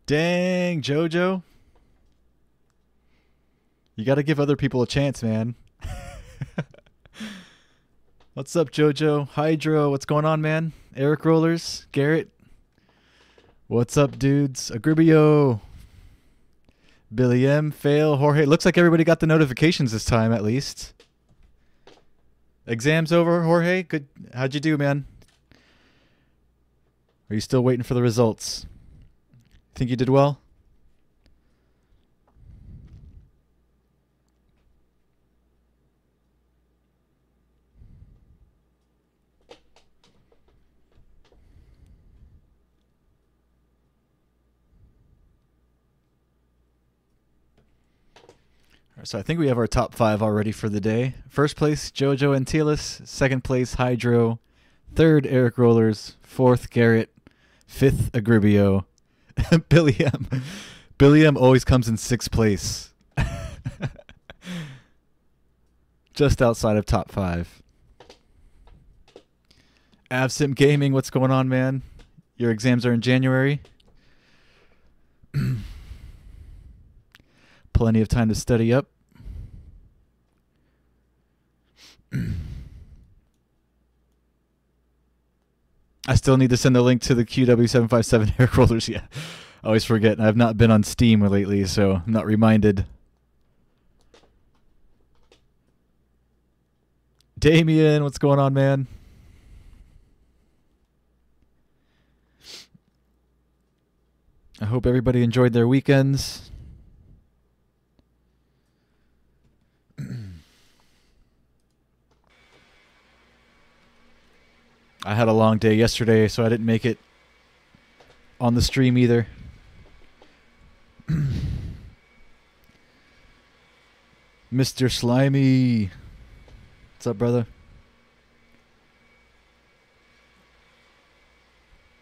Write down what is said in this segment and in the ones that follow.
Dang, Jojo. You got to give other people a chance, man. What's up, Jojo? Hydro, what's going on, man? Eric Rollers, Garrett. What's up, dudes? Agribio. Billy M, Fail, Jorge. Looks like everybody got the notifications this time, at least. Exams over, Jorge? Good. How'd you do, man? Are you still waiting for the results? Think you did well? So I think we have our top 5 already for the day. First place, Jojo Antilles. Second place, Hydro. Third, Eric Rollers. Fourth, Garrett. Fifth, Agribio. Billy M. Billy M always comes in 6th place. Just outside of top 5. Avsim Gaming, what's going on, man? Your exams are in January. Plenty of time to study up. I still need to send the link to the QW757 Eric Rollers. Yeah, I always forget. I've not been on Steam lately, so I'm not reminded. Damien, what's going on, man? I hope everybody enjoyed their weekends. I had a long day yesterday, so I didn't make it on the stream either. Mr. Slimy. What's up, brother?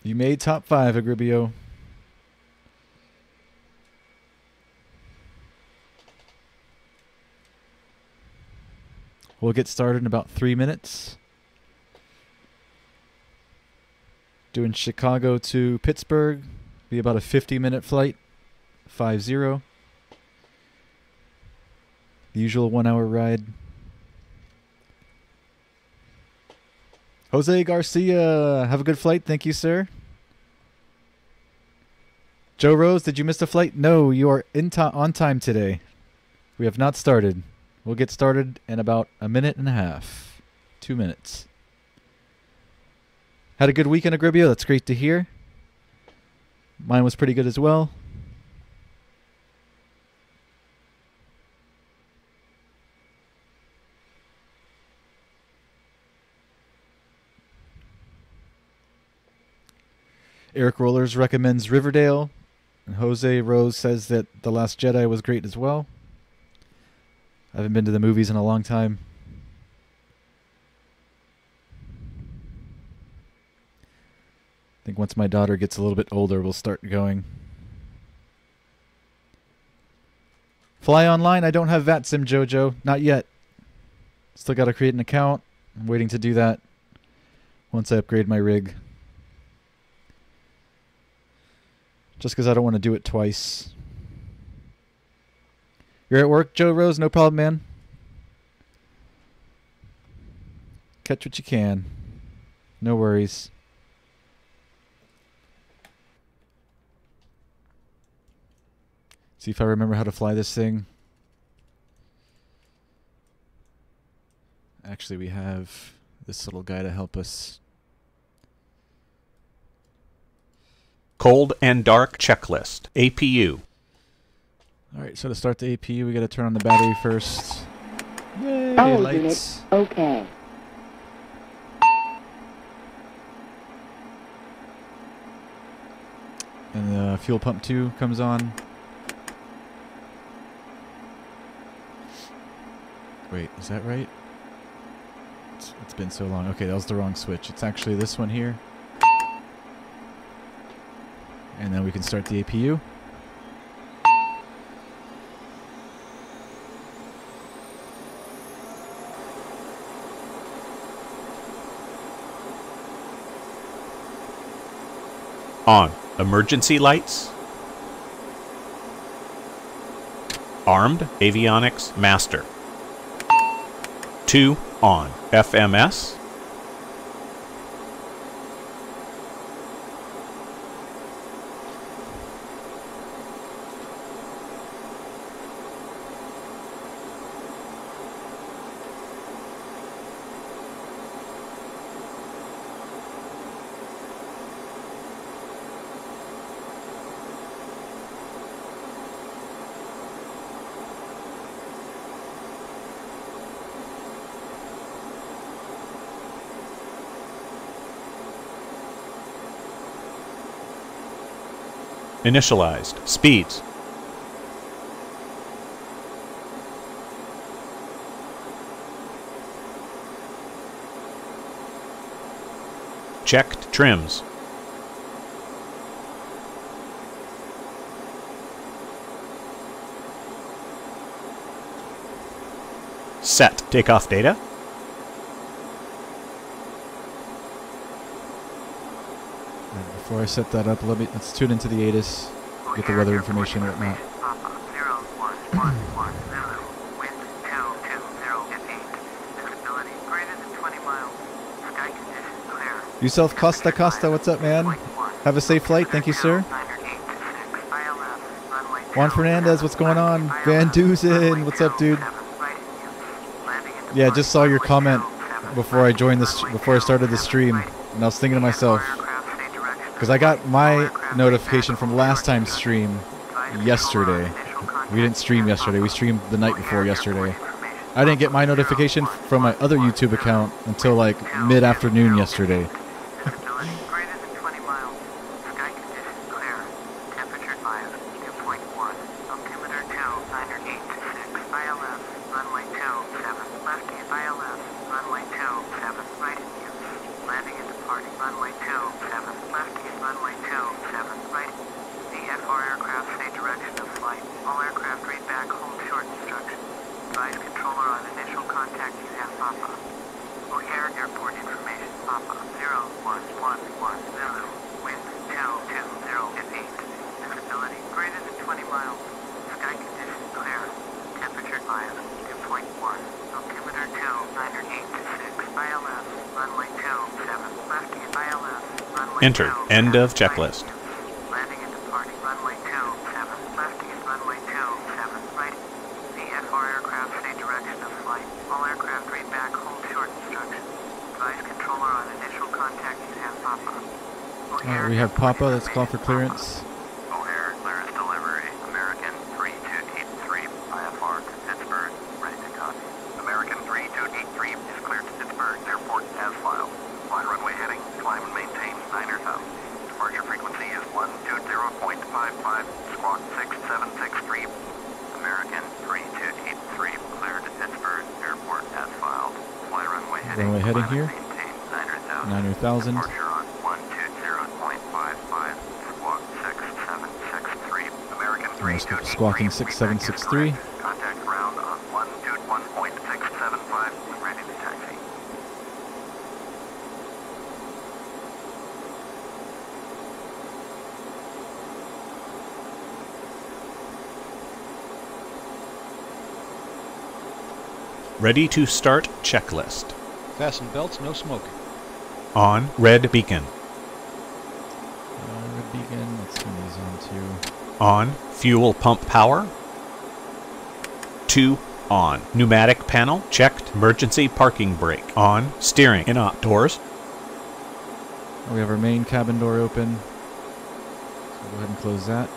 You made top 5, Agribio. We'll get started in about 3 minutes. Doing Chicago to Pittsburgh. Be about a 50-minute flight. 5-0. The usual 1-hour ride. Jose Garcia, have a good flight. Thank you, sir. Joe Rose, did you miss a flight? No, you are on time today. We have not started. We'll get started in about a minute and a half. 2 minutes. Had a good weekend, Agribio. That's great to hear. Mine was pretty good as well. Eric Rollers recommends Riverdale. And Jose Rose says that The Last Jedi was great as well. I haven't been to the movies in a long time. I think once my daughter gets a little bit older, we'll start going. Fly online? I don't have VATSIM, Jojo. Not yet. Still got to create an account. I'm waiting to do that once I upgrade my rig. Just because I don't want to do it twice. You're at work, Joe Rose? No problem, man. Catch what you can. No worries. See if I remember how to fly this thing. Actually, we have this little guy to help us. Cold and dark checklist. APU. Alright, so to start the APU, we gotta turn on the battery first. Yay, Power lights. unit, okay. And the fuel pump 2 comes on. Wait, is that right? It's been so long. Okay, that was the wrong switch. It's actually this one here. And then we can start the APU. On. Emergency lights. Armed Avionics Master. 2 on. FMS. Initialized. Speeds. Checked trims. Set takeoff data. Before I set that up, let's tune into the ATIS, get the weather information and whatnot. Yourself, Costa, what's up, man? Have a safe flight, thank you, sir. Juan Fernandez, what's going on? Van Dusen, what's up, dude? Yeah, just saw your comment before I joined this, before I started the stream, and I was thinking to myself, because I got my notification from last time's stream yesterday. We didn't stream yesterday, we streamed the night before yesterday. I didn't get my notification from my other YouTube account until like mid-afternoon yesterday. Enter. End of checklist. Landing and departing runway 27, left east runway 27, right. VFR aircraft say direction of flight. All aircraft read back hold short instructions. Advise controller on initial contact you have Papa. Alright, we have Papa, let's call for clearance. O'Hare, clearance delivery. American 3283, IFR to Pittsburgh, ready to copy. American 3283 is cleared to Pittsburgh Airport as filed. Fly runway heading, climb and maintain Niners House. Departure frequency is 120.55, squawk 6763. American 3283, cleared to Pittsburgh Airport as filed. Fly runway heading, Runway heading here. maintain Niners House. 9,000. Departure on 120.55, squawk 6763. American 3283. Squawking 6763. Contact ground on 121.675, ready to taxi. Ready to start checklist. Fasten belts, no smoking. On. Red beacon. Red beacon, let's turn these on too. On. Fuel pump power. 2 on. Pneumatic panel checked. Emergency parking brake on. Steering in outdoors. We have our main cabin door open. So go ahead and close that.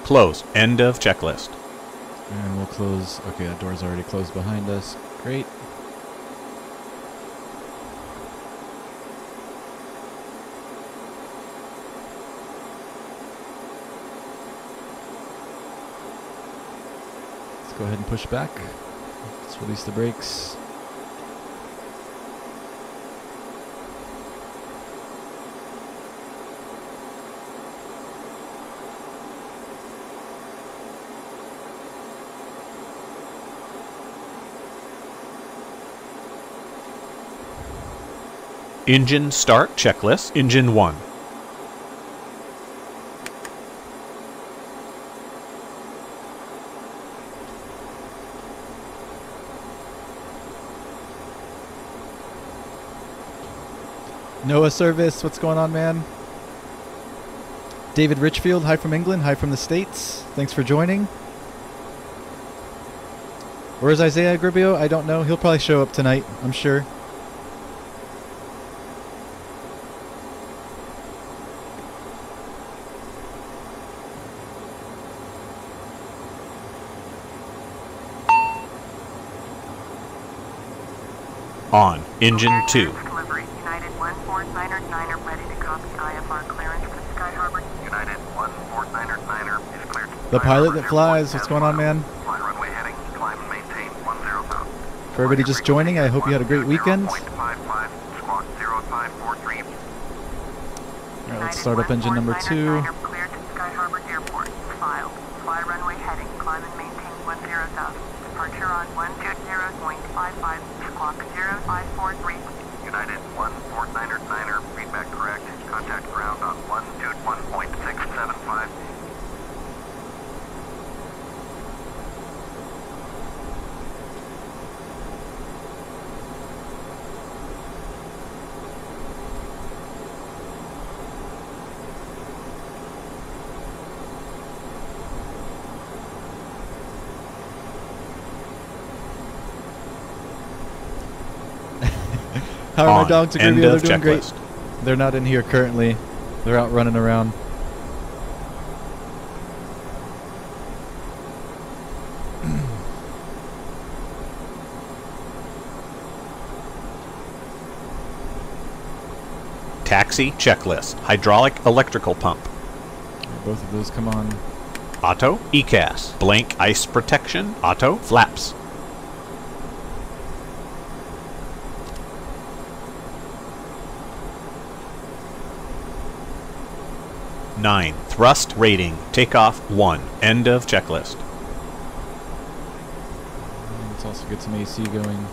Close. End of checklist. And we'll close. Okay, that door's already closed behind us. Great. Let's go ahead and push back. Let's release the brakes. Engine start checklist. Engine 1. Noah Service, what's going on, man? David Richfield, hi from England, hi from the States. Thanks for joining. Where's Isaiah Gribio? I don't know. He'll probably show up tonight, I'm sure. On. Engine 2. Delivery. United 149er ready to copy IFR clearance for Sky Harbor. United 149er is cleared. The pilot that flies, what's going on, man? Fly runway heading, climb and maintain 10 south. For everybody just joining, I hope you had a great weekend. 0.55, squawk 0543. Alright, let's start up engine number 2. Cleared to Sky Harbor Airport. Filed. Fly runway heading, climb and maintain 10 south. Departure on 120.55, squawk 0543. United 149er, feedback correct. Contact ground on 121.675. How are my On. dogs? End They're of doing great. checklist. They're not in here currently. They're out running around. Taxi checklist. Hydraulic electrical pump. Both of those come on. Auto. ECAS. Blank ice protection. Auto. Flaps. Nine. Thrust rating. Takeoff 1. End of checklist. Let's also get some AC going.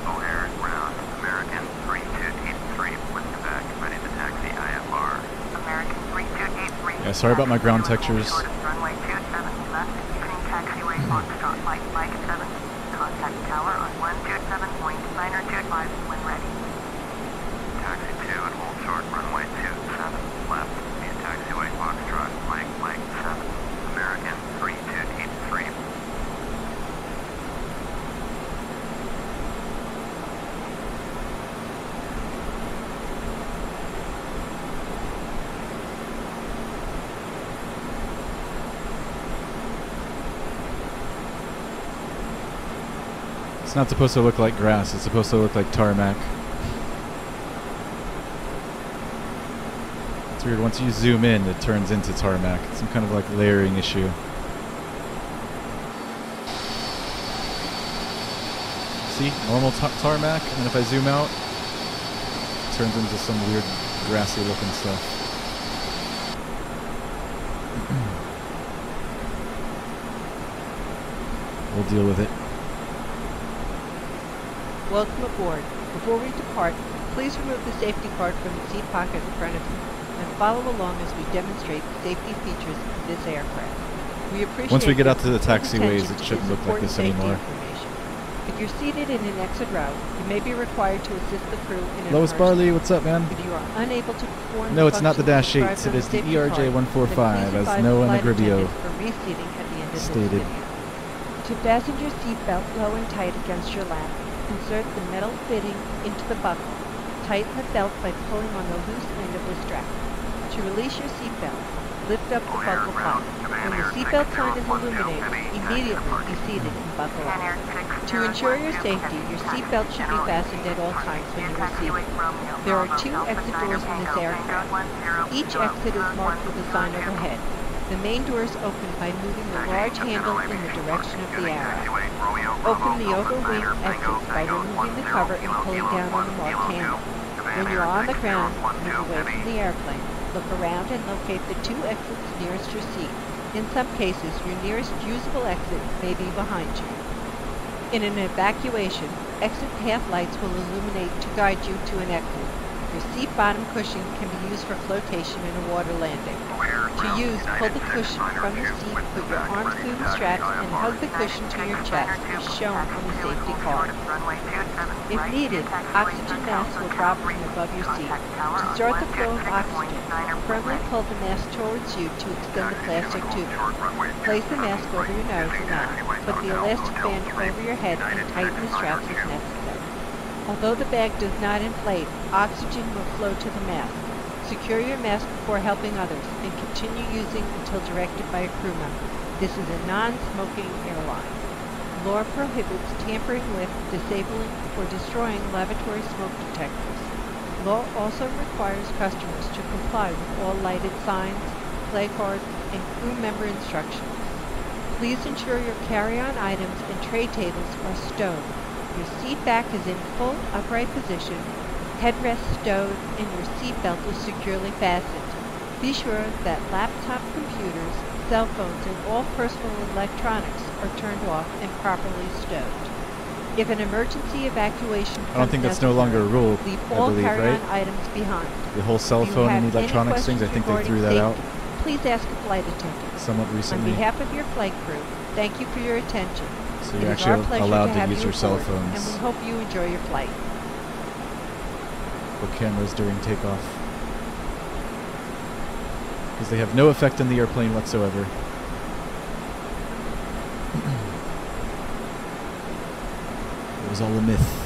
O'Hare, ground, American 3283, Pushback, ready to taxi IFR. American 3283. Yeah, sorry about my ground textures. Runway 27 left, evening taxiway Foxtrot, Mike 7. Contact tower on 127.925 when ready. Taxi 2 and hold short, runway 27 left, via taxiway Foxtrot, Mike 7. American 3283. It's not supposed to look like grass. It's supposed to look like tarmac. It's weird. Once you zoom in, it turns into tarmac. It's some kind of like layering issue. See? Normal tarmac, and then if I zoom out, it turns into some weird grassy looking stuff. We'll deal with it. Welcome aboard. Before we depart, please remove the safety card from the seat pocket in front of you and follow along as we demonstrate the safety features of this aircraft. We appreciate Once we get out to the your taxiways, attention it to shouldn't look like important this safety anymore. information. If you're seated in an exit route, you may be required to assist the crew in an Lois emergency. Barley, what's up, man? If you are unable to perform No, it's not the functions Dash 8s. described It on is the safety card, ERJ-145, then please as advise Noah flight Negribio attendants for reseating at the end of this stated. video. To fasten your seatbelt low and tight against your lap, insert the metal fitting into the buckle. Tighten the belt by pulling on the loose end of the strap. To release your seatbelt, lift up the buckle flap. When the seatbelt sign is illuminated, immediately be seated and buckle up. To ensure your safety, your seatbelt should be fastened at all times when you are seated. There are 2 exit doors in this aircraft. Each exit is marked with a sign overhead. The main door is opened by moving the large handle in the direction of the arrow. Open the overwing exits by removing the cover and pulling down on the marked handle. When you are on the ground, move away from the airplane. Look around and locate the 2 exits nearest your seat. In some cases, your nearest usable exit may be behind you. In an evacuation, exit path lights will illuminate to guide you to an exit. Your seat bottom cushion can be used for flotation in a water landing. To use, pull the cushion from the seat, put your arms through the straps, and hug the cushion to your chest, as shown on the safety card. If needed, oxygen masks will drop from above your seat. To start the flow of oxygen, firmly pull the mask towards you to extend the plastic tubing. Place the mask over your nose and mouth. Put the elastic band over your head and tighten the straps as necessary. Although the bag does not inflate, oxygen will flow to the mask. Secure your mask before helping others and continue using until directed by a crew member. This is a non-smoking airline. Law prohibits tampering with, disabling, or destroying lavatory smoke detectors. Law also requires customers to comply with all lighted signs, play cards, and crew member instructions. Please ensure your carry-on items and tray tables are stowed. Your seat back is in full upright position, headrest stowed, and your seat belt is securely fastened. Be sure that laptop computers, cell phones, and all personal electronics are turned off and properly stowed. If an emergency evacuation I don't think that's no longer a rule, leave I all believe, carry-on right? items behind. The whole cell If you phone have and any electronics things, I think they questions threw that out regarding safety, please ask a flight attendant. somewhat On recently. behalf of your flight crew, thank you for your attention. So It you're is our actually pleasure allowed to to have use you your cell aboard, and we phones hope you enjoy your flight. or cameras during takeoff. Because they have no effect on the airplane whatsoever. It was all a myth.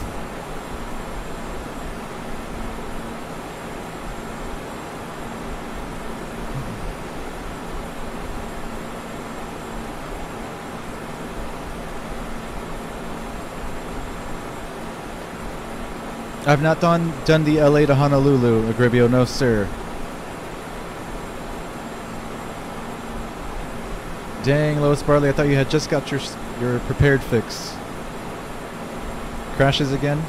I've not done the LA to Honolulu, Agribio, no sir. Dang, Lois Barley, I thought you had just got your prepared fix. Crashes again?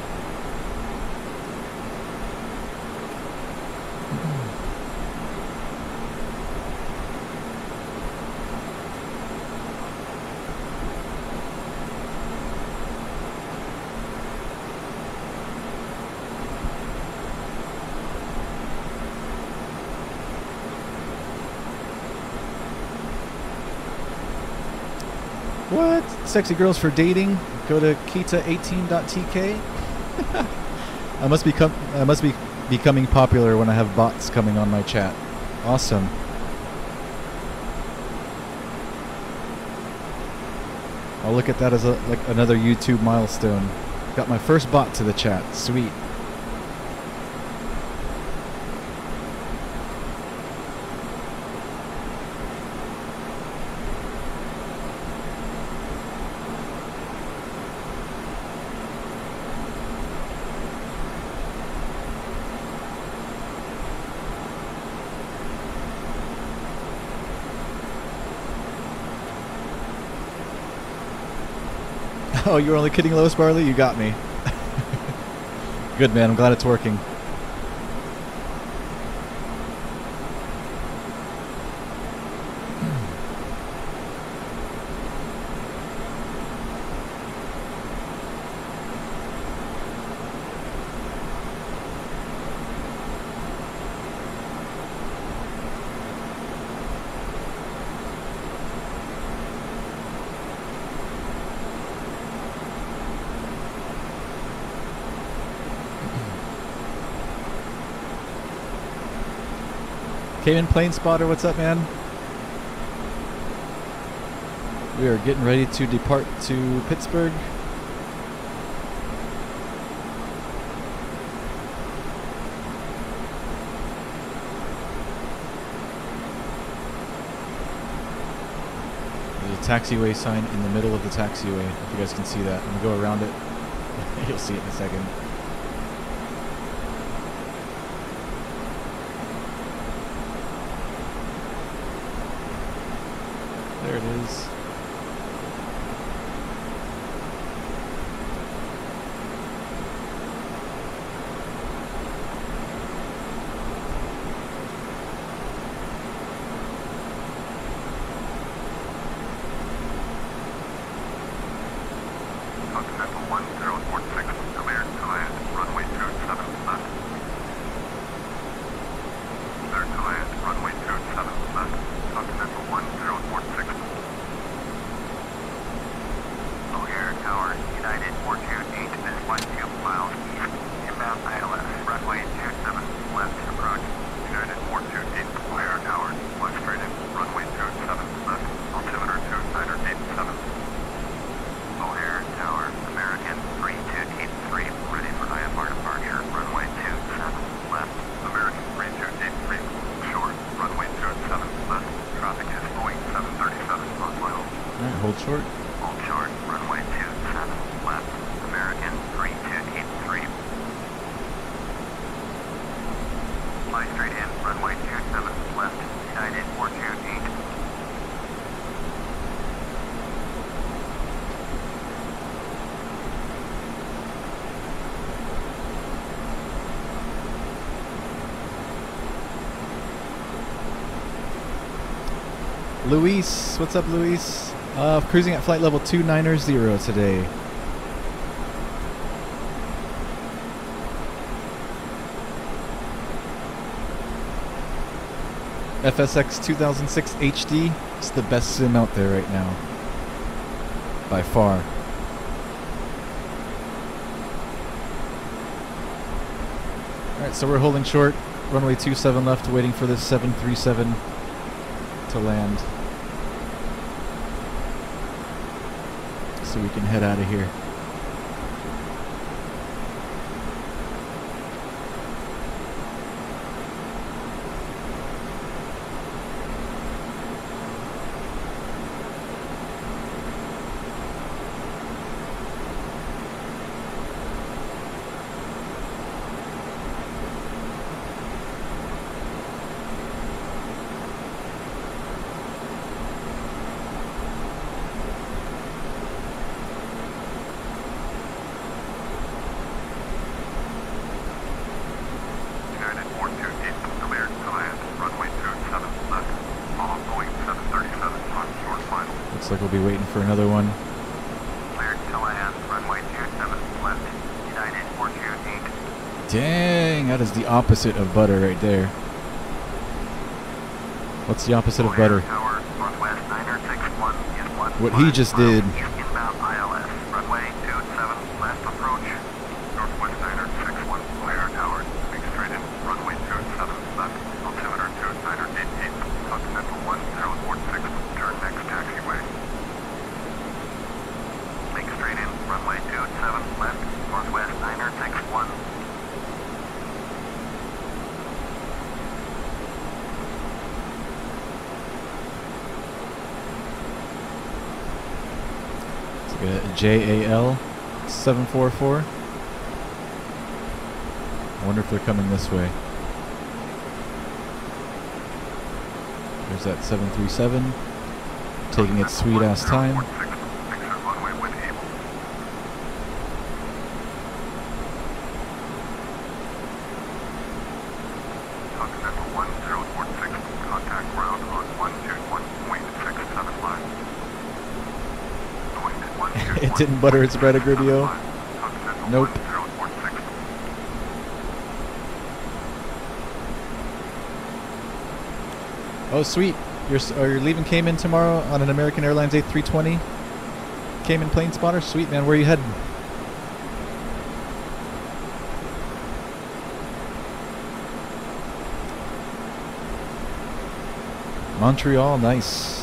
What? Sexy girls for dating? Go to kita18.tk? I must be becoming popular when I have bots coming on my chat. Awesome. I'll look at that as like another YouTube milestone. Got my first bot to the chat. Sweet. Oh, you were only kidding, Lois Barley? You got me. Good, man. I'm glad it's working. Cayman Plane Spotter, what's up, man? We are getting ready to depart to Pittsburgh. There's a taxiway sign in the middle of the taxiway, if you guys can see that. I'm going to go around it. You'll see it in a second. There it is. short. Hold short, runway 27 left, American 3283. Fly straight in, runway 27 left, United 428. Luis, what's up, Luis? Cruising at flight level 290 today. FSX 2006 HD. It's the best sim out there right now. By far. Alright, so we're holding short. Runway 27 left, waiting for this 737 to land. So we can head out of here. Looks like we'll be waiting for another one. Cleared to land, runway 27 left, United 428. Dang, that is the opposite of butter right there. What's the opposite of butter? Tower, northwest 961 is 1. What he just did. Inbound ILS, runway 27 left approach, northwest 961, O'Hare Tower, make straight in, runway 27 left, altimeter 2988, continental 1046, turn next taxiway. Make straight in, runway 27 left, northwest 961. JAL 744. I wonder if they're coming this way. There's that 737 taking its sweet ass time. It didn't butter its bread, Agribio. Nope. Oh, sweet. You're leaving Cayman tomorrow on an American Airlines A320? Cayman plane spotter? Sweet, man. Where are you heading? Montreal, nice.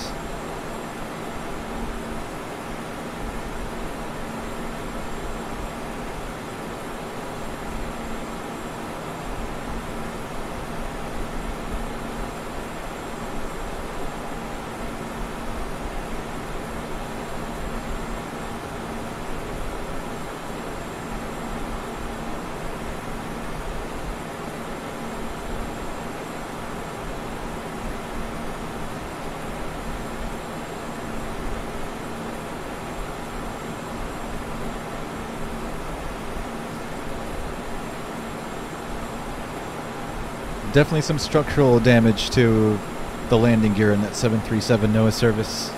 Definitely some structural damage to the landing gear in that 737 NOAA service.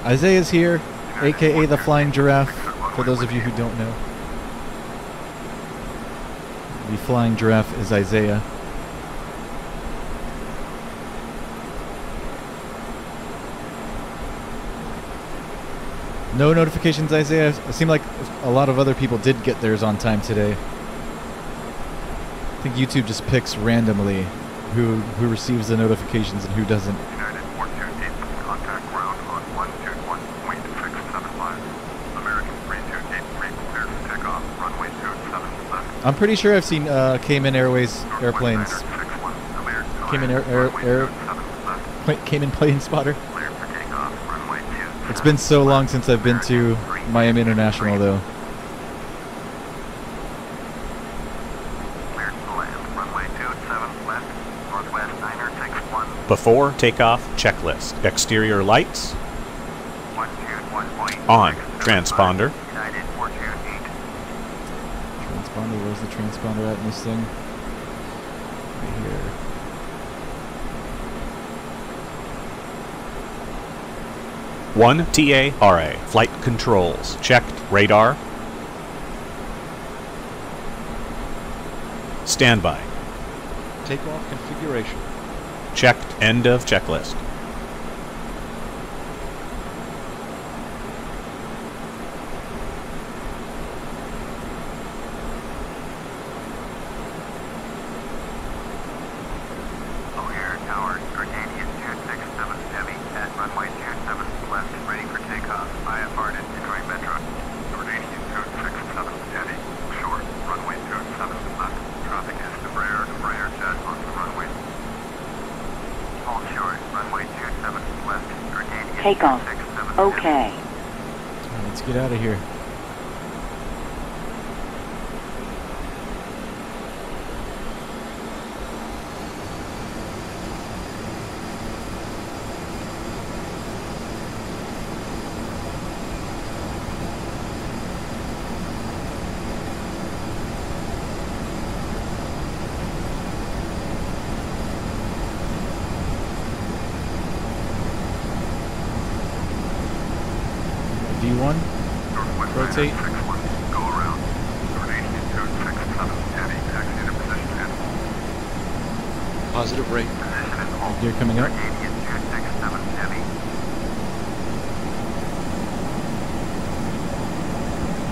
Isaiah's here, aka the Flying Giraffe, for those of you who don't know. The Flying Giraffe is Isaiah. No notifications, Isaiah. It seemed like a lot of other people did get theirs on time today. I think YouTube just picks randomly who receives the notifications and who doesn't. United 428, contact ground on 121.675. American 3283, cleared for takeoff, runway 27 left. I'm pretty sure I've seen Cayman Airways airplanes. Cayman Air Cayman plane spotter. Cleared for takeoff. Runway 2. It's been so long since I've been to Miami International, though. Cleared to land. Runway 27 left. Northwest 9er takes 1. Before takeoff checklist. Exterior lights 121.6. on. Transponder. United 428. Transponder, where's the transponder at in this thing? Right here. One TARA. Flight controls. Checked. Radar. Standby. Takeoff configuration. Checked. End of checklist. O'Hare Tower, Grenadier 267 Heavy at runway 27 left, ready for takeoff. IFR to Detroit Metro. Grenadier 267 Heavy, short, runway 27 left. Traffic is Embraer jet on the runway. Hold short, runway 27 left. Grenadier Takeoff. 267 Okay. Alright, let's get out of here. D1. Northwest Rotate. 961, go around. Grenadier 267 Heavy, taxi into position and Positive rate. position and hold. Gear coming up. Grenadier 267 Heavy.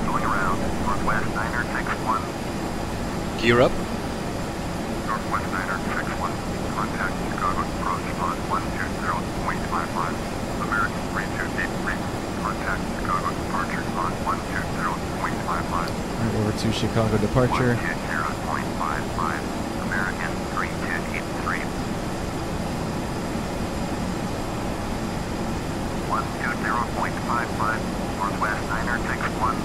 Going around. Northwest 9er takes 1. Gear up. Northwest 9er takes 1. Contact Chicago approach on 120.55. American 3283. Contact Chicago departure on 120.55. Alright, over to Chicago departure. 120.55. American 3283. 120.55. Northwest 9er takes 1.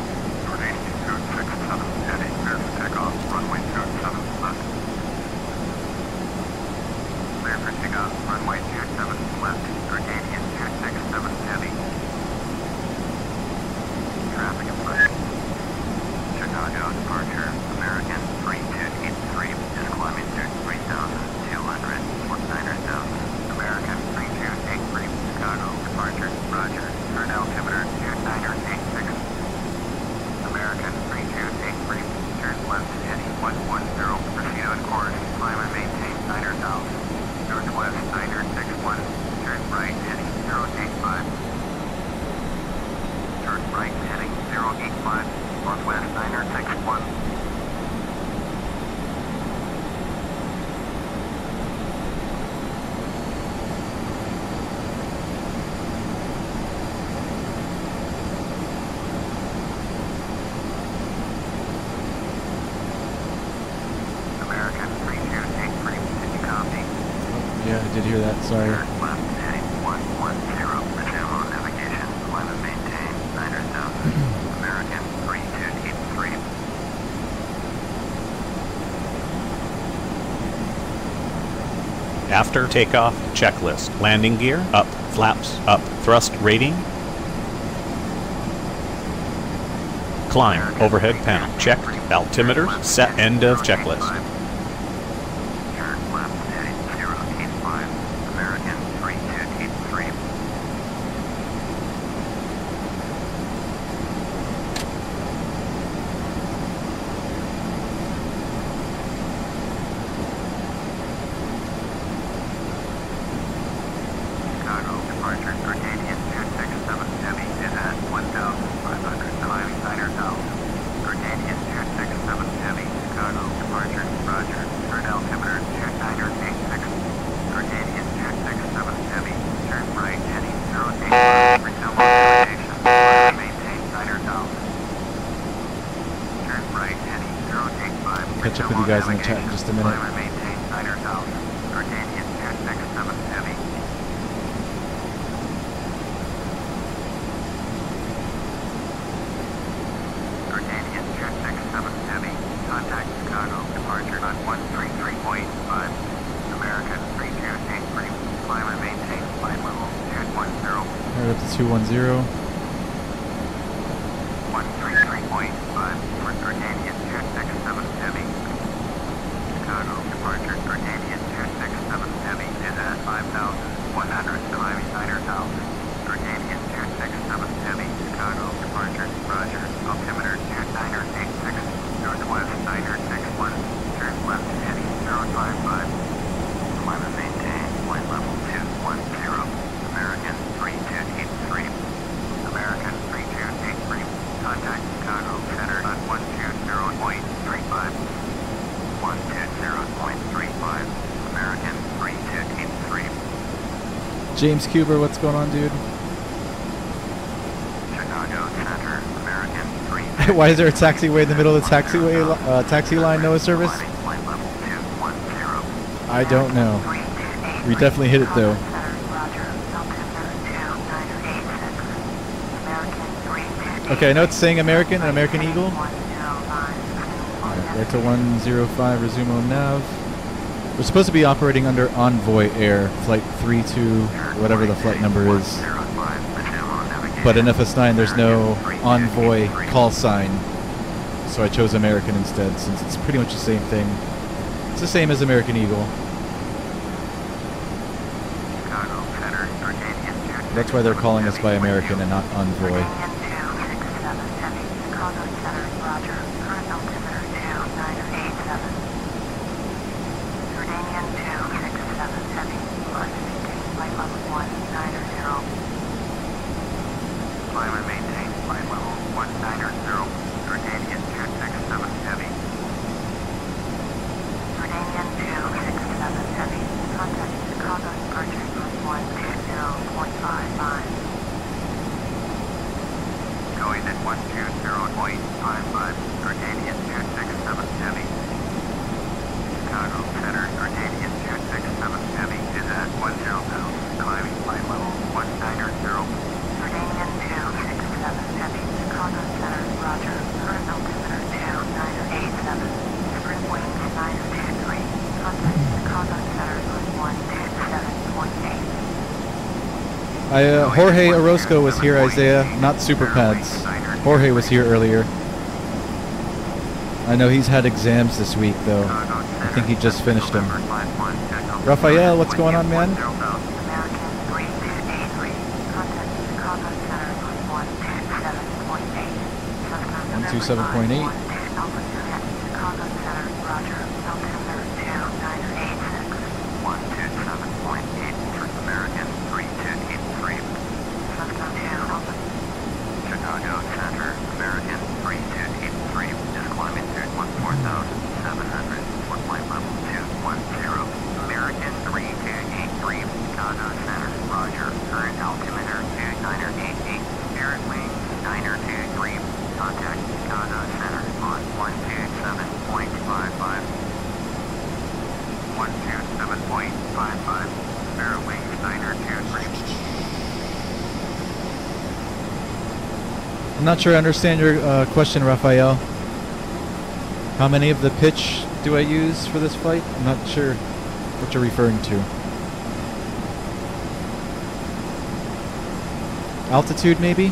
Grenadier 267 Heavy, clear for takeoff. Runway 27 left. Clear for takeoff. Runway 27 left. Grenadier 267 Heavy. Traffic in place. Chicago departure. American 3283 is climbing to 3,200. 9er down. American 3283. Chicago departure. Roger. Turn altimeter 2986. American 3283. Turn left heading 110. Proceed on course. Climb and maintain 9er down. Northwest 9er 61. Turn right heading 085. Turn right heading 085. Northwest 9er 61. American 3283. Did you copy? Yeah, I did hear that. Sorry. Turn left heading 110. Resume on navigation. Climb and maintain 9er down. American 3283. After takeoff checklist. Landing gear up. Flaps up. Thrust rating. Climb. Overhead panel. Checked. Altimeters set. End of checklist. Turn left heading 085. American 3283. Chicago departure Grenadier 267 Heavy is at 1,500. Climbing 9er down. Grenadier 267 Heavy, Chicago departure. Roger. Turn altimeter 2986. Grenadier 267 Heavy. Turn right heading 085. Resume on navigation. Climb and maintain 9er down. Turn right heading 085. Catch up with you guys in the chat in just a minute. Climb and maintain 9er down. Grenadier 267 Heavy. departure on 133.5. American 3283, climb and maintain flight level 210. Right up to 210. 133.5 for Grenadian 267 Heavy. Chicago departure Grenadian 267 Heavy is at 5,100, climbing 9,000. Grenadian 267 Heavy, Chicago departure, roger, altimeter 2986, northwest 961, turn left heading 055. Climb and maintain flight level 210. American 3283. American 3283. Contact Chicago Center on 120.35. 120.35. American 3283. James Cuber, what's going on, dude? Chicago Center, American 3283. Why is there a taxiway in the middle of the taxiway taxi line, no service? Flight level 210. I don't know. We definitely hit it though. Okay, I know it's saying American and American Eagle. Right to 105, resume on nav. We're supposed to be operating under Envoy Air, flight 32, whatever the flight number is. But in FS9 there's no Envoy call sign, so I chose American instead, since it's pretty much the same thing. It's the same as American Eagle. That's why they're calling us by American and not Envoy. Climb and maintain flight level 190. Grenadian 267 Heavy. Grenadian 267 Heavy. Contact Chicago departure on 120.55. Going at 120.55. Grenadian 267 Heavy. Chicago Center, Grenadian 267 Heavy is at 10 now. Climbing flight level 190. Grenadian 267 Heavy, Chicago Center, roger. Current altimeter 2987. Sprint wings 923. Contact Chicago Center on 127.8. Jorge Orozco was here, Isaiah, not Super Pads. Jorge was here earlier. I know he's had exams this week, though. I think he just finished them. Raphael, what's going on, man? 127.8. Chicago Center, American 3283 is climbing through 14,700 for flight level 210. American 3283, Chicago Center, roger. Current altimeter 2988, spirit wings 923. Contact Chicago Center on 127.55. 127.55, spirit wings 923. I'm not sure I understand your question, Raphael. How many of the pitch do I use for this flight? I'm not sure what you're referring to. Altitude, maybe?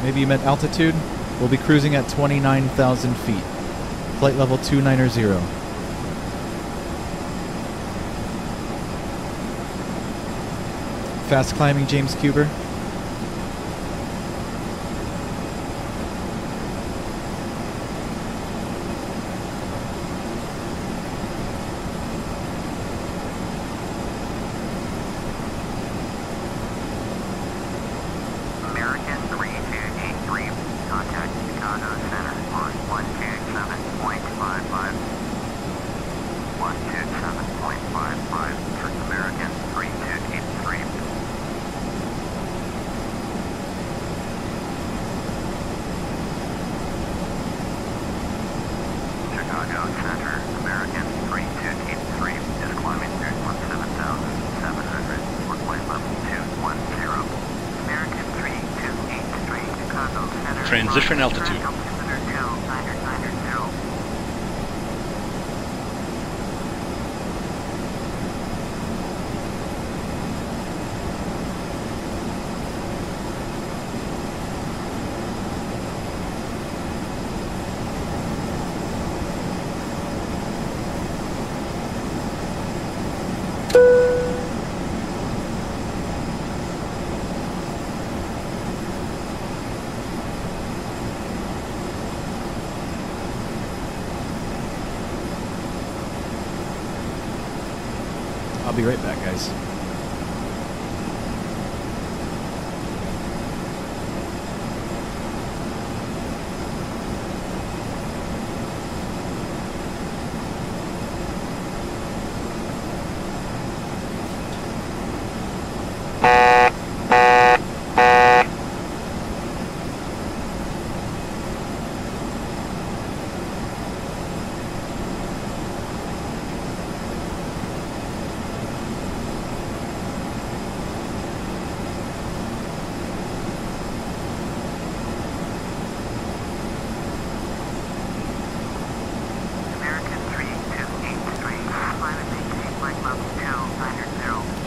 Maybe you meant altitude? We'll be cruising at 29,000 feet. Flight level 290. Fast climbing, James Cuber. Transition altitude. I'll be right back, guys.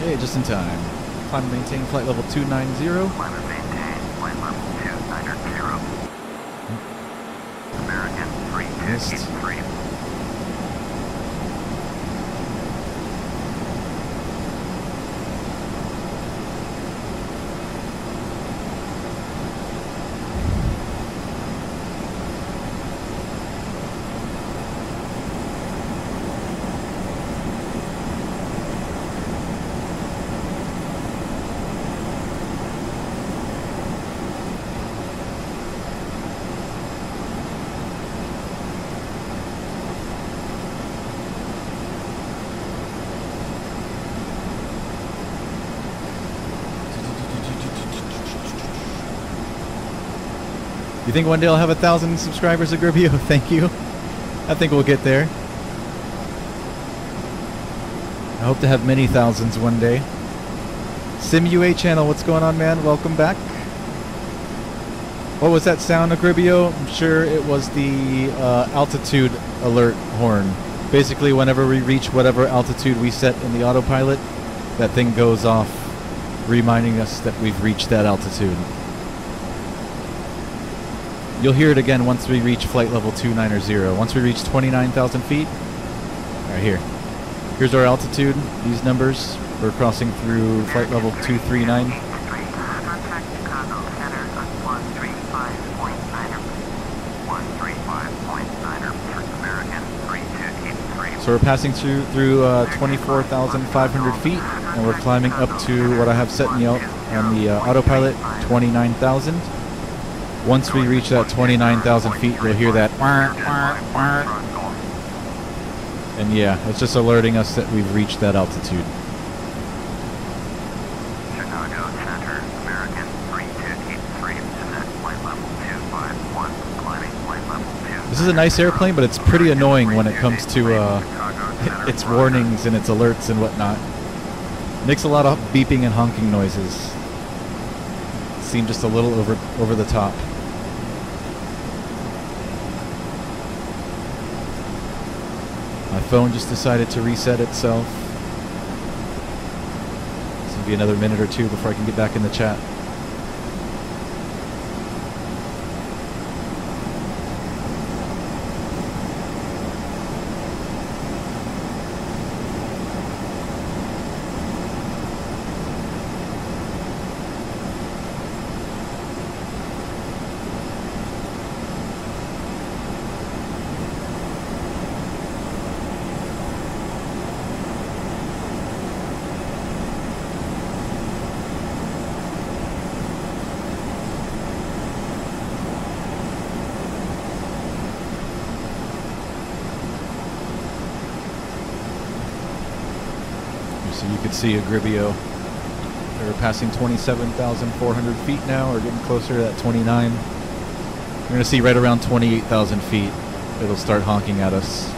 Hey, just in time. Climb and maintain flight level 290. Climb and maintain flight level 290. American 3283. You think one day I'll have 1,000 subscribers, Agribio? Thank you. I think we'll get there. I hope to have many thousands one day. SimUA channel, what's going on, man? Welcome back. What was that sound, Agribio? I'm sure it was the altitude alert horn. Basically, whenever we reach whatever altitude we set in the autopilot, that thing goes off, reminding us that we've reached that altitude. You'll hear it again once we reach flight level 290. Once we reach 29,000 feet. Right here. Here's our altitude. These numbers. We're crossing through flight level 239. Contact Chicago Center on 135.9. American 3283. So we're passing through 24,500 feet, and we're climbing up to what I have set in the on the autopilot, 29,000. Once we reach that 29,000 feet, you'll hear that. And yeah, it's just alerting us that we've reached that altitude. Chicago Center, American 3283, descent flight level 251, climbing flight level 2. This is a nice airplane, but it's pretty annoying when it comes to its warnings and its alerts and whatnot. It makes a lot of beeping and honking noises. Seem just a little over the top. My phone just decided to reset itself. It's gonna be another minute or two before I can get back in the chat. So you can see Agribio. We're passing 27,400 feet now. We're getting closer to that 29. We're going to see right around 28,000 feet. It'll start honking at us.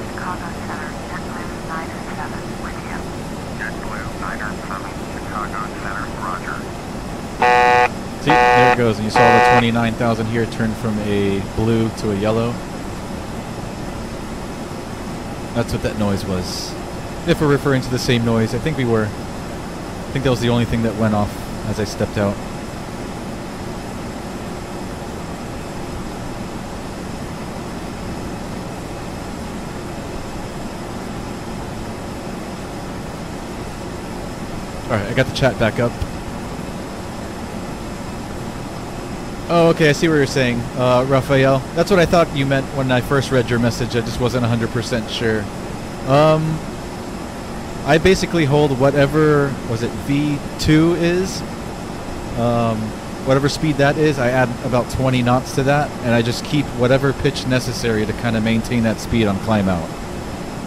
Chicago Center, JetBlue 907, with you. JetBlue 907, Chicago Center, roger. See, there it goes. And you saw the 29,000 here turn from a blue to a yellow. That's what that noise was. If we're referring to the same noise, I think we were. I think that was the only thing that went off as I stepped out. Alright, I got the chat back up. Oh, okay, I see what you're saying, Raphael. That's what I thought you meant when I first read your message. I just wasn't 100% sure. I basically hold whatever, was it V2 is? Whatever speed that is, I add about 20 knots to that, and I just keep whatever pitch necessary to kind of maintain that speed on climb out,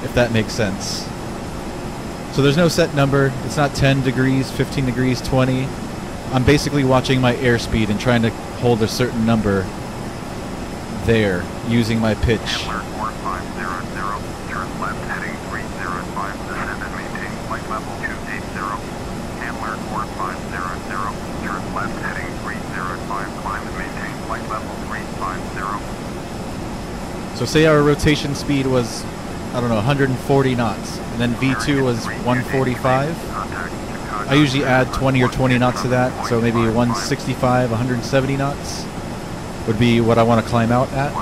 if that makes sense. So there's no set number. It's not 10 degrees, 15 degrees, 20. I'm basically watching my airspeed and trying to hold a certain number there using my pitch. Handler 4500, turn left heading 305, descend and maintain flight level 280. Handler 4500, turn left heading 305, climb and maintain flight level 350. So say our rotation speed was, I don't know, 140 knots, and then V2 was 145. I usually add 20 or 20 knots to that, so maybe 165, 170 knots would be what I want to climb out at.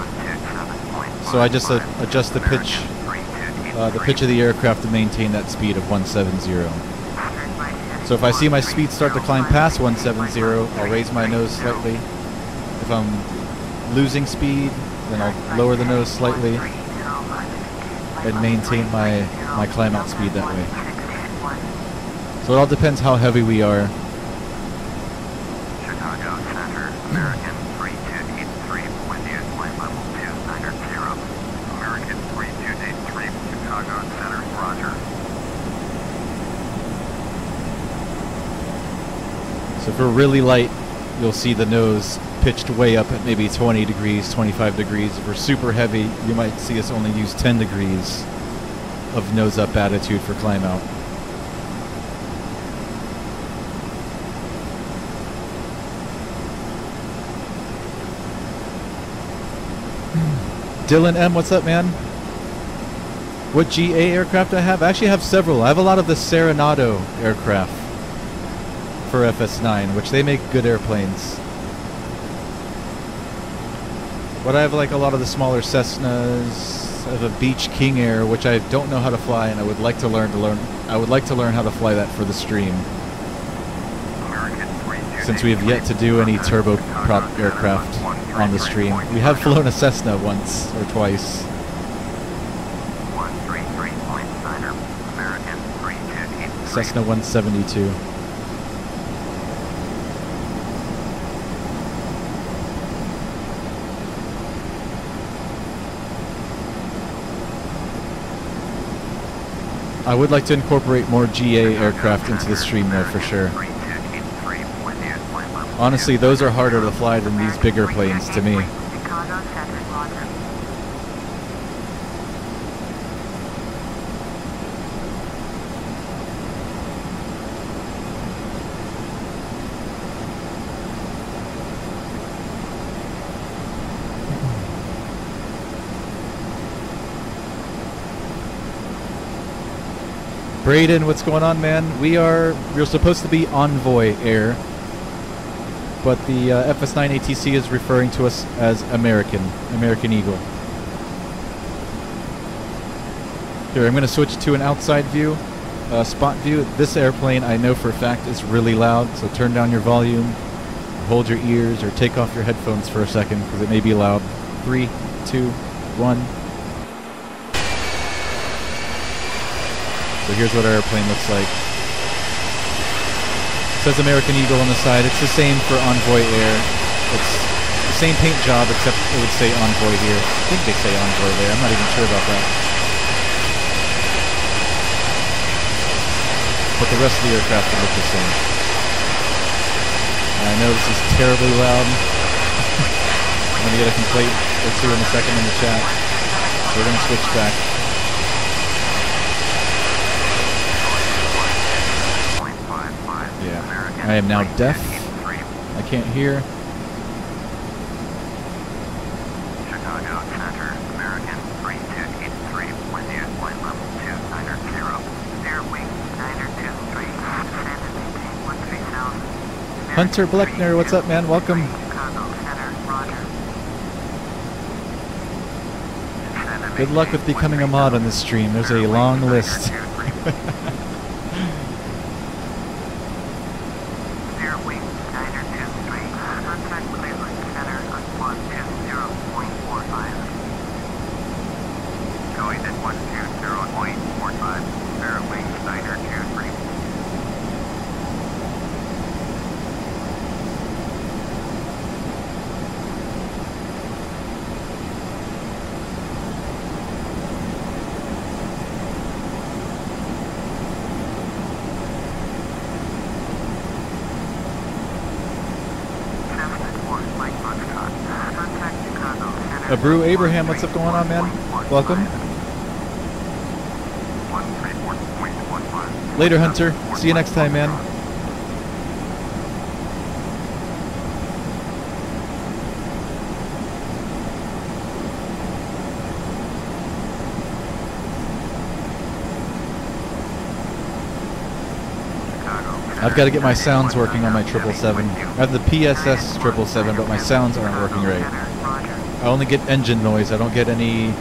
So I just adjust the pitch of the aircraft to maintain that speed of 170. So if I see my speed start to climb past 170, I'll raise my nose slightly. If I'm losing speed, then I'll lower the nose slightly and maintain my climb out speed that way. So it all depends how heavy we are. Chicago Center, American 3283, wind yield flight level 290. American 3283, Chicago Center, roger. So if we're really light, you'll see the nose pitched way up at maybe 20 degrees, 25 degrees. If we're super heavy, you might see us only use 10 degrees of nose up attitude for climb out. Dylan M, what's up, man? What GA aircraft I have? I actually have several. I have a lot of the Serenado aircraft for FS9, which they make good airplanes. But I have like a lot of the smaller Cessnas. I have a Beech King Air, which I don't know how to fly, and I would like to learn I would like to learn how to fly that for the stream. Since we have yet to do any turboprop aircraft on the stream. We have flown a Cessna once or twice. 133.9, American 3283. Cessna 172. I would like to incorporate more GA aircraft into the stream though, for sure. Honestly, those are harder to fly than these bigger planes to me. Braden, what's going on, man? We're supposed to be Envoy Air, but the FS9 ATC is referring to us as American Eagle. Here, I'm going to switch to an outside view, spot view. This airplane, I know for a fact, is really loud, so turn down your volume, hold your ears, or take off your headphones for a second, because it may be loud. 3, 2, 1. So here's what our airplane looks like. It says American Eagle on the side. It's the same for Envoy Air. It's the same paint job, except it would say Envoy here. I think they say Envoy there. I'm not even sure about that. But the rest of the aircraft would look the same. And I know this is terribly loud. I'm going to get a complaint or two in a second in the chat. So we're going to switch back. Yeah, I am now deaf. I can't hear. Chicago Center, American 3283, wind yield flight level 290. Steer wing 923, descend and maintain 13,000. Hunter Bleckner, what's up, man? Welcome. Chicago Center, roger. Good luck with becoming a mod on this stream. There's a long list. Brew Abraham, what's up going on, man? Welcome. Later, Hunter. See you next time, man. I've got to get my sounds working on my 777. I have the PSS 777, but my sounds aren't working right. I only get engine noise. I don't get any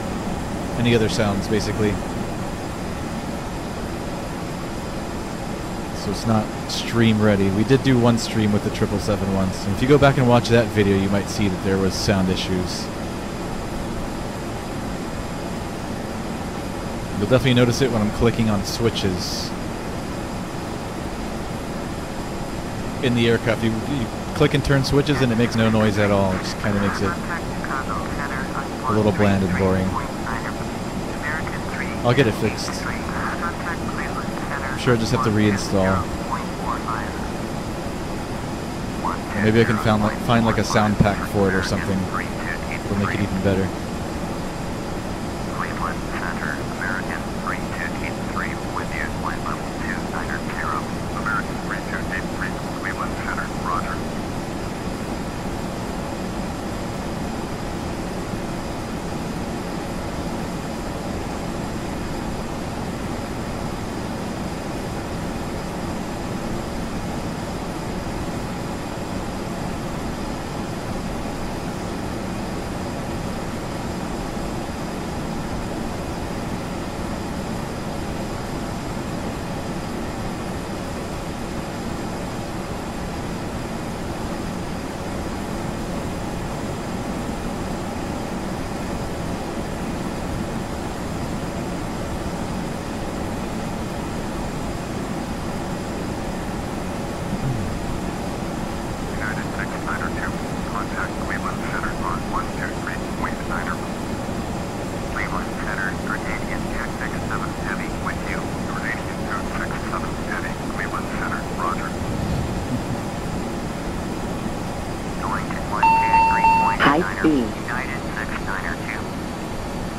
other sounds, basically. So it's not stream ready. We did do one stream with the 777 once, and if you go back and watch that video, you might see that there was sound issues. You'll definitely notice it when I'm clicking on switches in the aircraft. You click and turn switches and it makes no noise at all. It just kind of makes it a little bland and boring. I'll get it fixed. I'm sure I just have to reinstall. Or maybe I can find like a sound pack for it or something. It'll make it even better.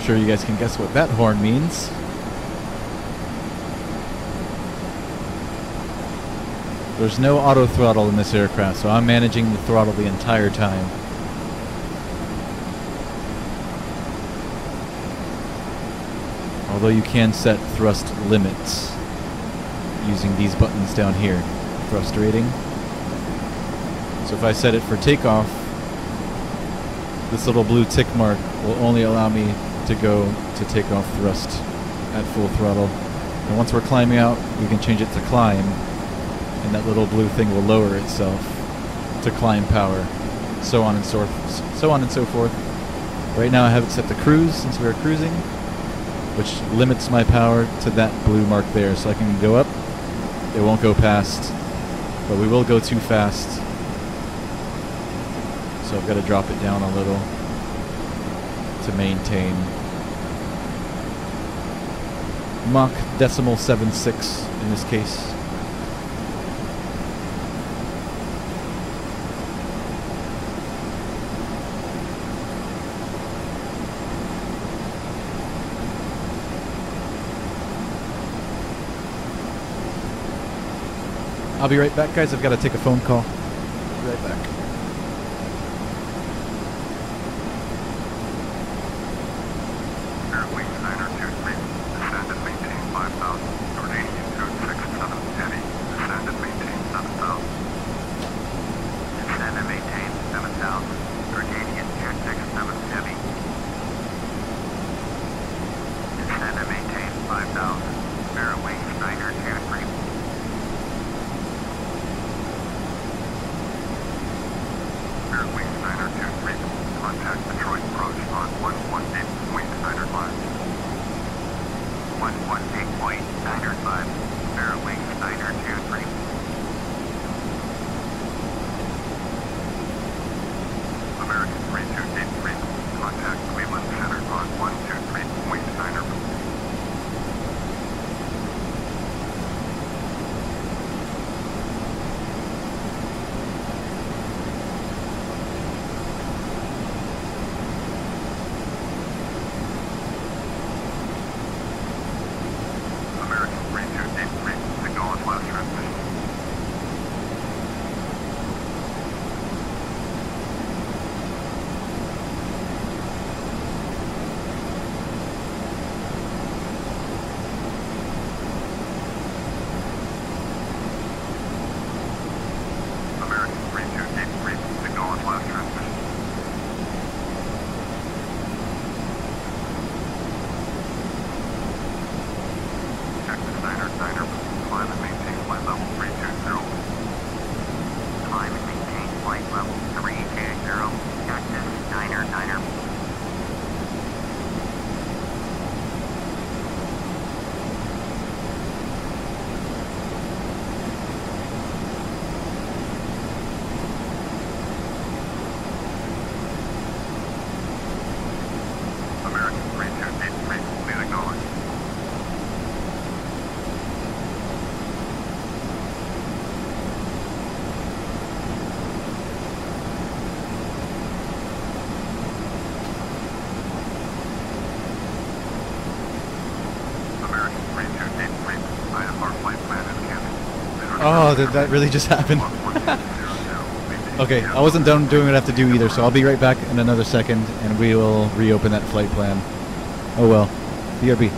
Sure you guys can guess what that horn means. There's no auto throttle in this aircraft, so I'm managing the throttle the entire time. Although you can set thrust limits using these buttons down here, thrust rating. So if I set it for takeoff, this little blue tick mark will only allow me to go to takeoff thrust at full throttle. And once we're climbing out, we can change it to climb, and that little blue thing will lower itself to climb power, so on and so forth. Right now I have it set to cruise since we are cruising, which limits my power to that blue mark there, so I can go up. It won't go past, but we will go too fast. So I've got to drop it down a little to maintain. Mach 0.76 in this case. I'll be right back, guys. I've got to take a phone call. I'll be right back. Oh, did that really just happen? Okay, I wasn't done doing what I have to do either, so I'll be right back in another second, and we will reopen that flight plan. Oh well. BRB.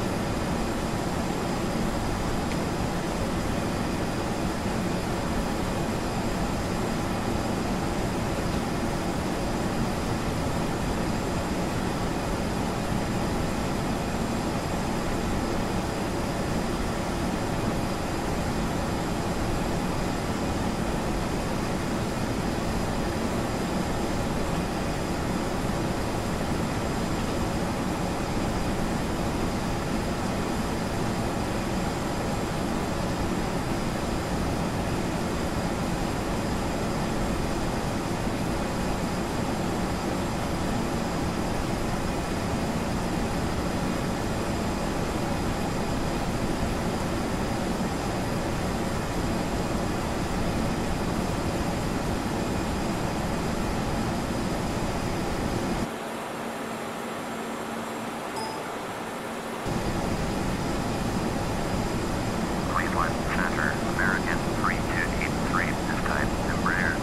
Cleveland Center, American 3283, this time Embraer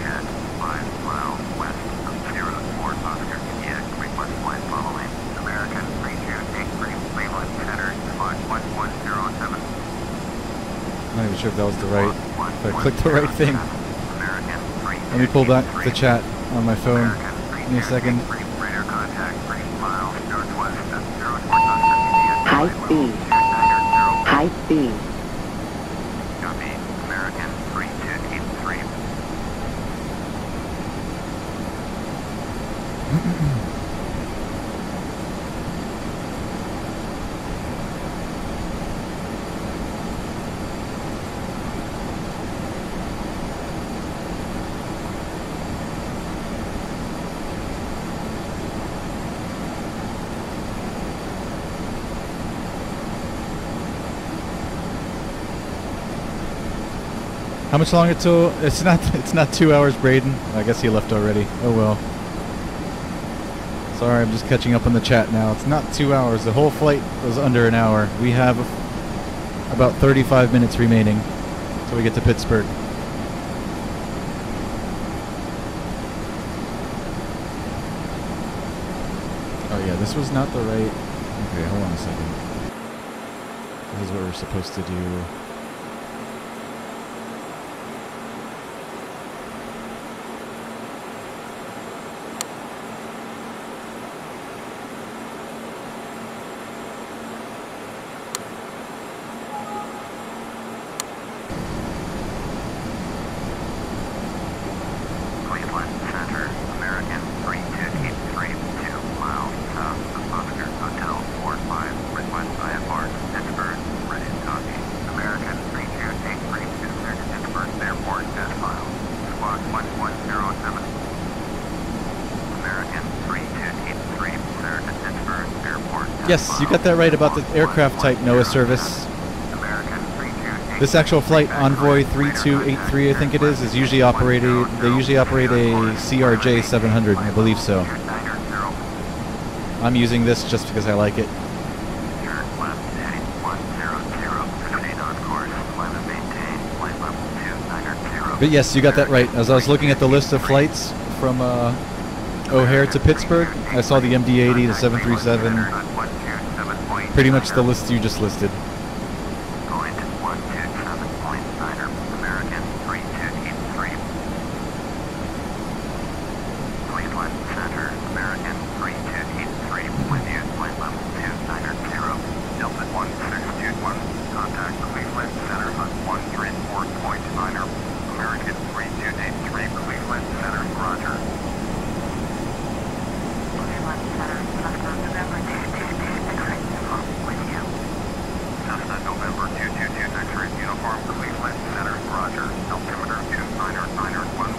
at 5 miles west of 04 Oscar, Quebec, request flight following. American 3283, Cleveland Center, 51107. I'm not even sure if that was the right, if I clicked the right thing. American Let me pull back the chat on my phone. Give me a second. Radar contact 3 miles northwest of 04 Oscar, Quebec. High speed. High speed. Copy. American 3283. How much longer till? It's not 2 hours, Braden. I guess he left already. Oh well. Sorry, I'm just catching up on the chat now. It's not 2 hours. The whole flight was under an hour. We have about 35 minutes remaining till we get to Pittsburgh. Oh yeah, this was not the right. Okay, hold on a second. This is what we're supposed to do. Cleveland Center, American 3283, 2 miles south of Oscar Hotel 45, request IFR to Pittsburgh, ready to copy. American 3283 is cleared to Pittsburgh Airport as filed. Squawk 1107. American 3283 cleared to Pittsburgh Airport as Yes, you got that right about the aircraft type NOAA service. American 3283. This actual flight, Envoy 3283, I think it is usually operated. They usually operate a CRJ-700, I believe so. I'm using this just because I like it. Turn left heading 100, proceed on course, climb and maintain, flight level 290. But yes, you got that right. As I was looking at the list of flights from O'Hare to Pittsburgh, I saw the MD-80, the 737, pretty much the list you just listed. Going to 127.9, American 3283. Cleveland Center, American 3283, with you, flight level 290, Delta 1621, contact Cleveland Center on 134.9, American 3283, Cleveland Center, roger. Cleveland Center, Cessna November 222, X-ray uniform, with you. Cessna November 222, X-ray uniform, Cleveland Center, roger. Altimeter 29091.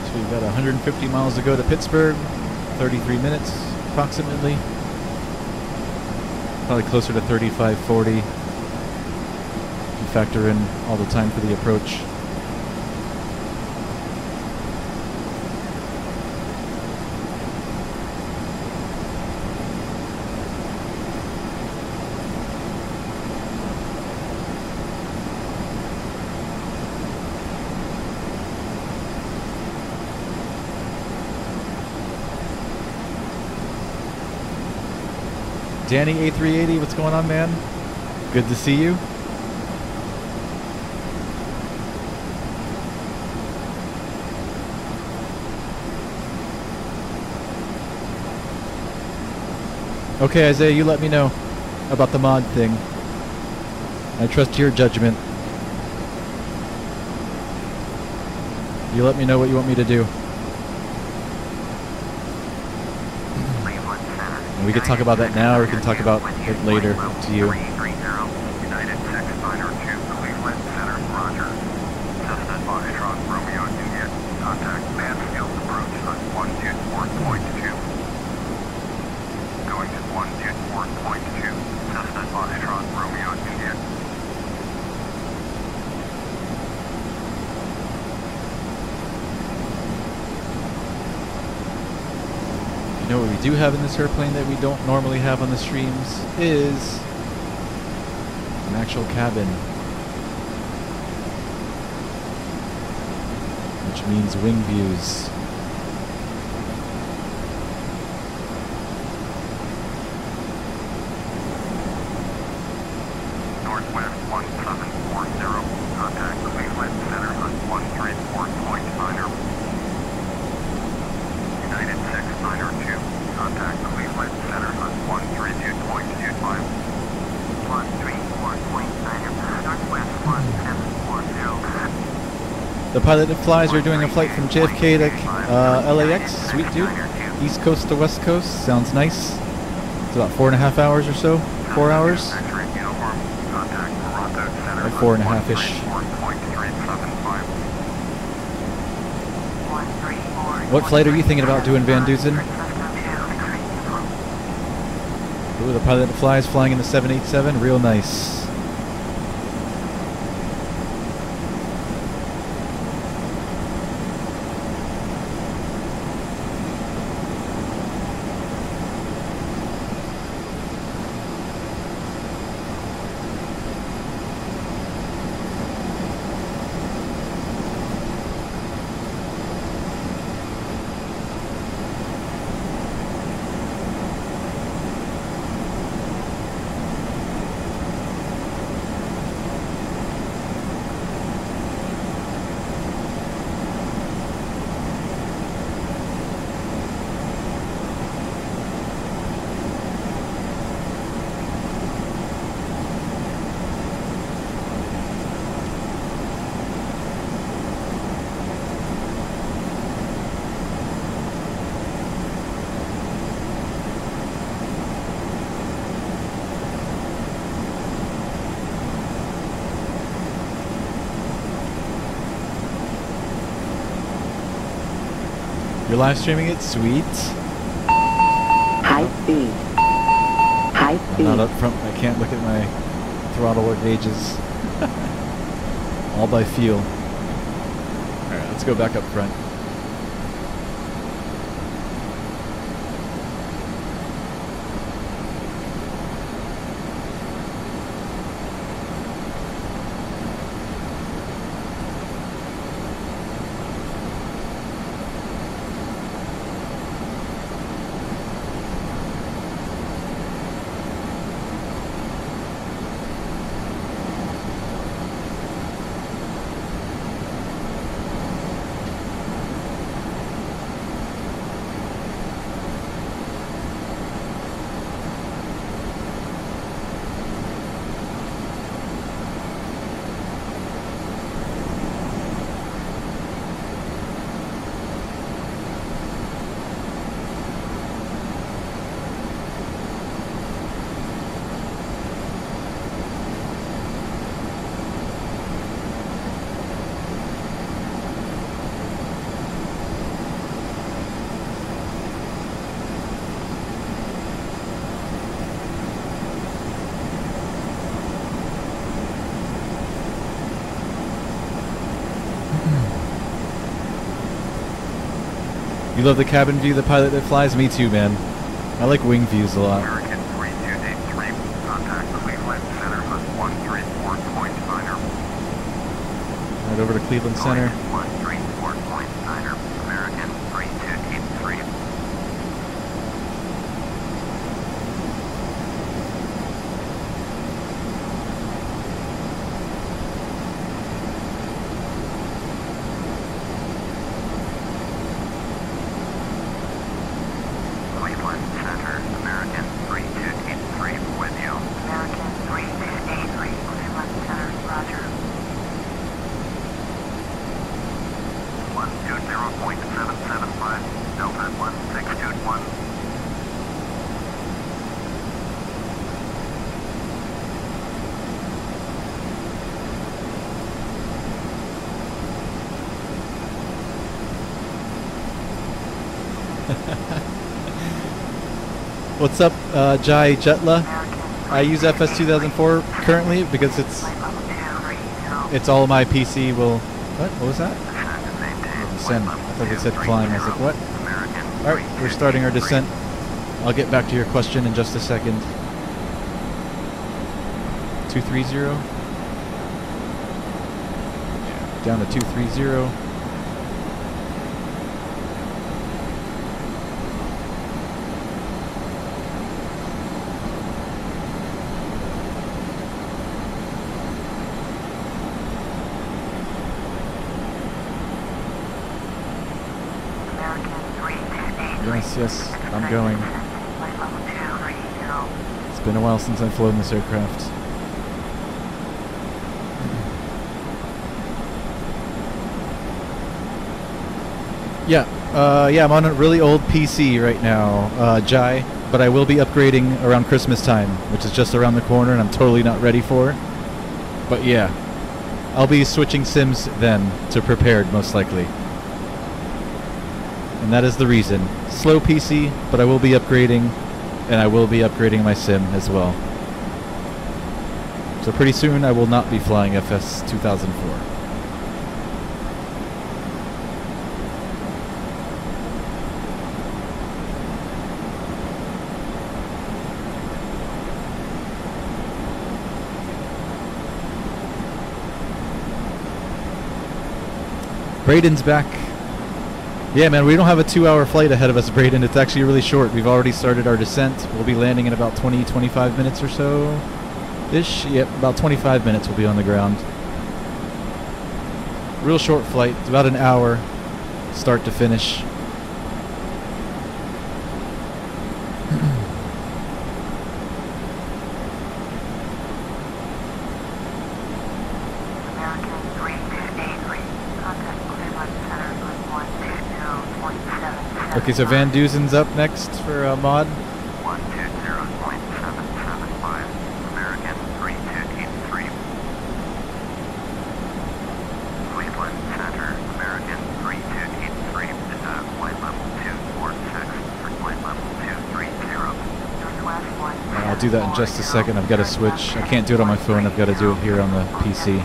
So we've got 150 miles to go to Pittsburgh, 33 minutes approximately. Probably closer to 35, 40. If you factor in all the time for the approach. Danny A380, what's going on, man? Good to see you. Okay, Isaiah, you let me know about the mod thing. I trust your judgment. You let me know what you want me to do. And we can talk about that now, or we can talk about it later. Up to you. United 692 Cleveland Center, Roger. Cessna Foxtrot Romeo Juliet. Contact Mansfield approach on 124.2. Going to 124.2. Cessna Foxtrot Romeo Juliet. You know what we do have in this airplane that we don't normally have on the streams is an actual cabin. Which means wing views. Northwest 1740. Contact Cleveland Center on 134.9. United 692. Contact Cleveland Center on 132.25. 134.9. Northwest 1740. The pilot that flies are doing a flight from JFK to LAX. Sweet dude. East Coast to West Coast. Sounds nice. It's about 4.5 hours or so. 4 hours. Or 4.5-ish. What flight are you thinking about doing, Van Dusen? Ooh, the pilot that flies flying in the 787. Real nice. You're live streaming it? Sweet. High speed. High I'm speed. not up front. I can't look at my throttle or gauges. All by feel. Alright, let's go back up front. You love the cabin view, the pilot that flies? Me too, man. I like wing views a lot. American 3283. Contact Cleveland Center on 134.9. Right over to Cleveland Center. 134.9. American 3283. 0.775, Delta 1621. What's up, Jai Jetla? I use FS 2004 currently because it's all my PC will. What was that? Descent. I thought they said climb. I was like, what? All right, we're starting our descent. I'll get back to your question in just a second. 230. Yeah, down to 230. Yes, I'm going. It's been a while since I've flown this aircraft. Yeah, I'm on a really old PC right now, Jai, but I will be upgrading around Christmas time, which is just around the corner, and I'm totally not ready for it. But yeah, I'll be switching sims then to prepared, most likely. And that is the reason. Slow PC, but I will be upgrading, and I will be upgrading my sim as well. So pretty soon I will not be flying FS 2004. Braden's back. Yeah, man, we don't have a 2-hour flight ahead of us, Braden. It's actually really short. We've already started our descent. We'll be landing in about 20-25 minutes or so-ish. Yep, about 25 minutes we'll be on the ground. Real short flight. It's about an hour, start to finish. Okay, so Van Duzen's up next for mod. 120.775, American 3283. Cleveland Center, American 3283 is at flight level 246 for flight level 230. I'll do that in just a second. I've got to switch. I can't do it on my phone. I've got to do it here on the PC.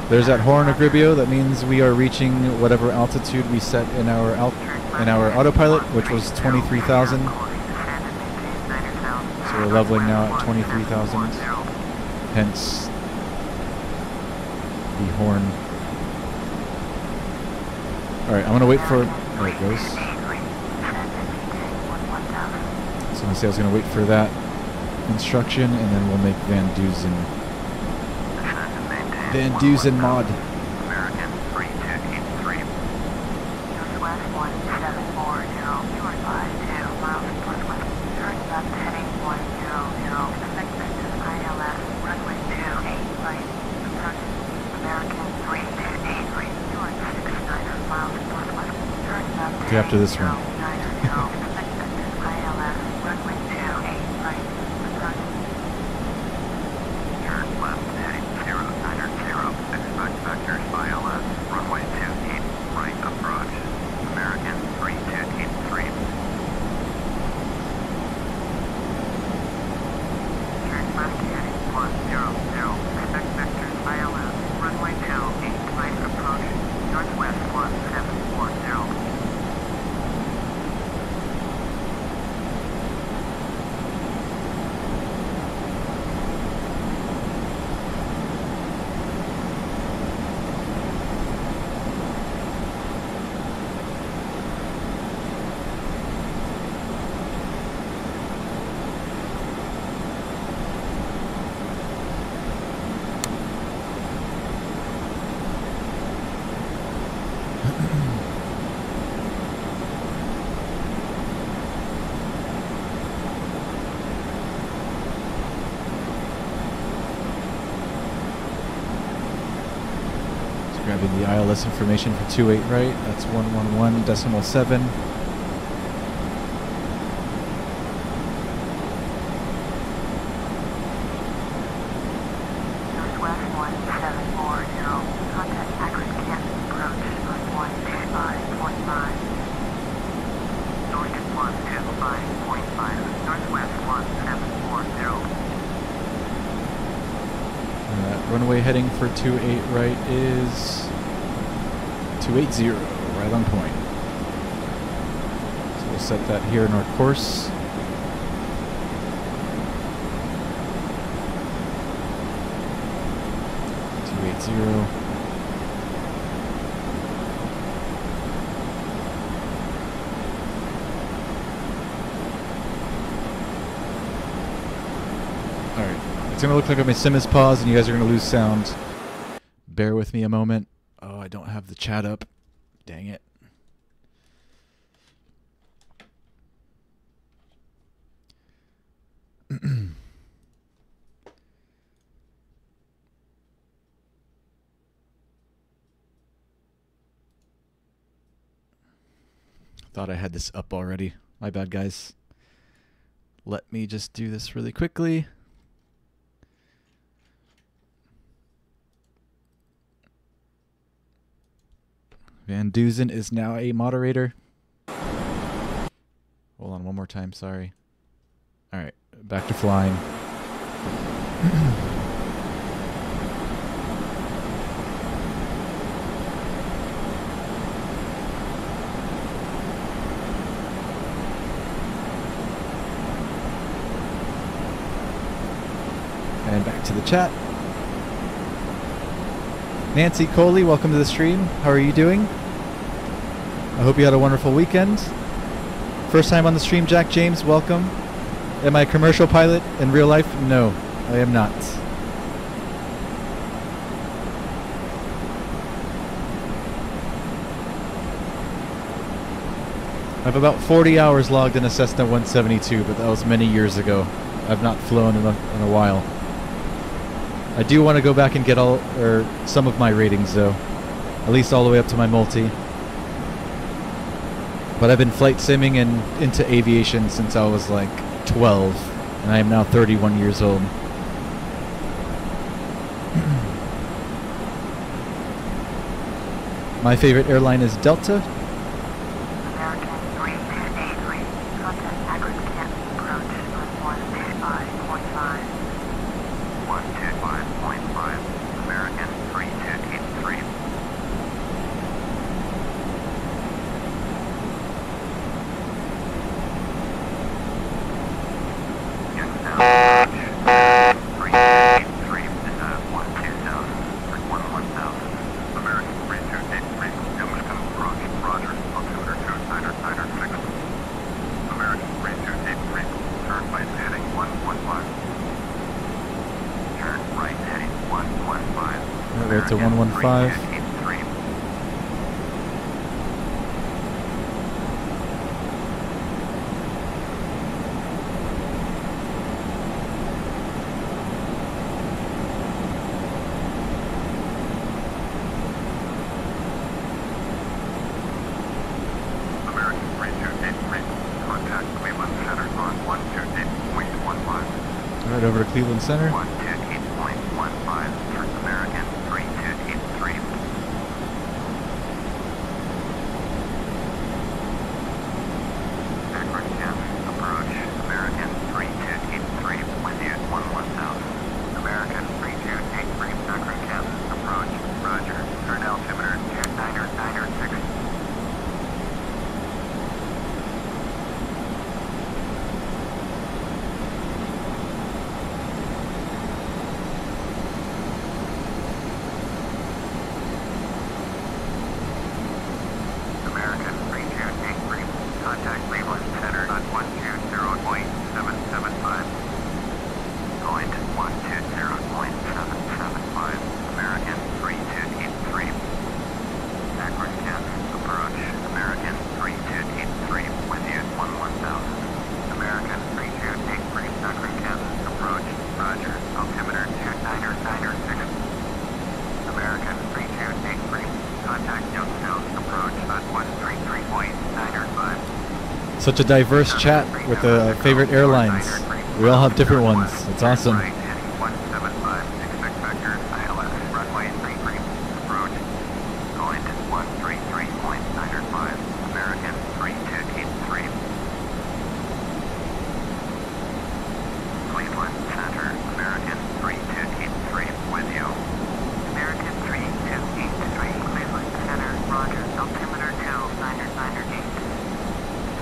There's that horn, Agribio. That means we are reaching whatever altitude we set in our autopilot, which was 23,000. So we're leveling now at 23,000. Hence the horn. All right, I'm gonna wait for. There it goes. So I was gonna wait for that instruction, and then we'll make Van Duzen mod. American 3283. Northwest 1740, you are 52 miles northwest. Turn left heading 100. Expect to ILS, runway 28 right. Approach American 3283, you are 69 miles northwest. Turn left Okay, after this one. Expect ILS, runway 28 right. Approach. Turn left heading 090. Expect vectors ILS, runway 28 right approach. American 3283. Turn left heading 100. Expect vectors ILS, runway 28 right approach. Northwest 1740. Grabbing the ILS information for 28 right. That's 111.7. Northwest 1740. Contact Ackers Camp approach on 125.5. Northwest 125.5. Northwest 1740. Runway heading for 28 right is 280, right on point. So we'll set that here in our course. Alright, it's going to look like my sim is paused and you guys are going to lose sound. Bear with me a moment. Oh, I don't have the chat up. Dang it. Thought I had this up already. My bad, guys. Let me just do this really quickly. Van Duzen is now a moderator. Hold on one more time, sorry. Alright, back to flying. And back to the chat. Nancy Coley, welcome to the stream. How are you doing? I hope you had a wonderful weekend. First time on the stream, Jack James, welcome. Am I a commercial pilot in real life? No, I am not. I have about 40 hours logged in a Cessna 172, but that was many years ago. I've not flown in a while. I do want to go back and get some of my ratings though, at least all the way up to my multi. But I've been flight simming and into aviation since I was like 12, and I am now 31 years old. My favorite airline is Delta. American 3283. Contact Ackers Camp approach on 125.5. 125.5. American 3283. To 115. Right over to Cleveland Center. 128.15 for American 3283. Ackers Camp approach American 3283 with you at 11000. American 3283 Ackers Camp approach. Roger. Turn altimeter 29906. Such a diverse chat with favorite airlines. We all have different ones. It's awesome. Right, heading 175, expect vector, ILS, runway 33, approach. Going to 133.905, American 3283. Cleveland Center, American 3283, with you. American 3283, Cleveland Center, roger, altimeter 2998.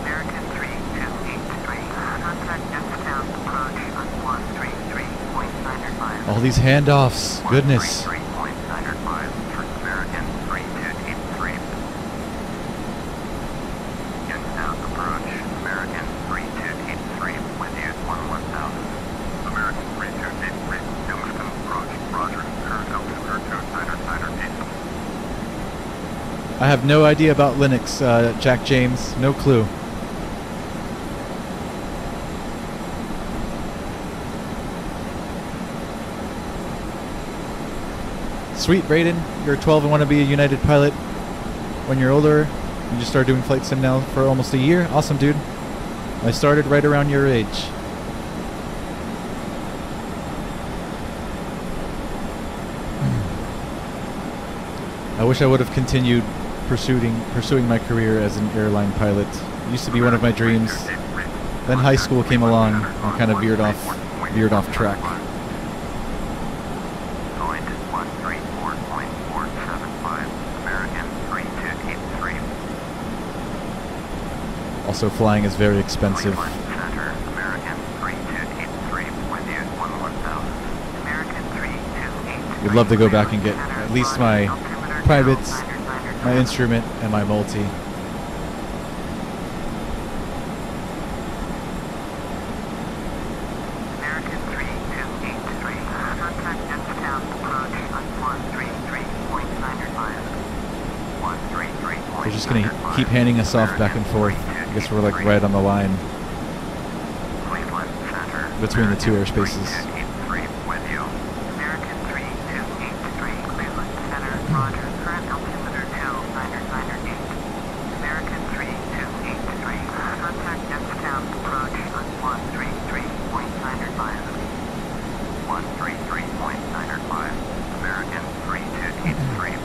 American 3283, contact Youngstown approach on 133.905. All these handoffs. Goodness. 133.905 for American 3283. Youngstown approach, American 3283, with you, 1000. American 3283, Youngstown approach, roger, current altimeter 2998. I have no idea about Linux, Jack James. No clue. Sweet, Braden. You're 12 and want to be a United pilot when you're older. You just started doing flight sim now for almost a year. Awesome, dude. I started right around your age. I wish I would have continued pursuing my career as an airline pilot. It used to be one of my dreams. Then high school came along and kind of veered off track. Going to 134.475, American 3283. Also, flying is very expensive. Cleveland Center, American 3283, with you, 1000. American 3283. Would love to go back and get at least my privates, my instrument, and my multi. American 3283, contact Youngstown approach on 133.905. 133.905. They're just gonna keep handing us off back and forth. I guess we're like right on the line Cleveland Center, between the two airspaces. 3283, with you. American 3283, Cleveland Center, roger, current altimeter 2998. American 3283, contact Youngstown approach on 133.905. 133.905, American 3283.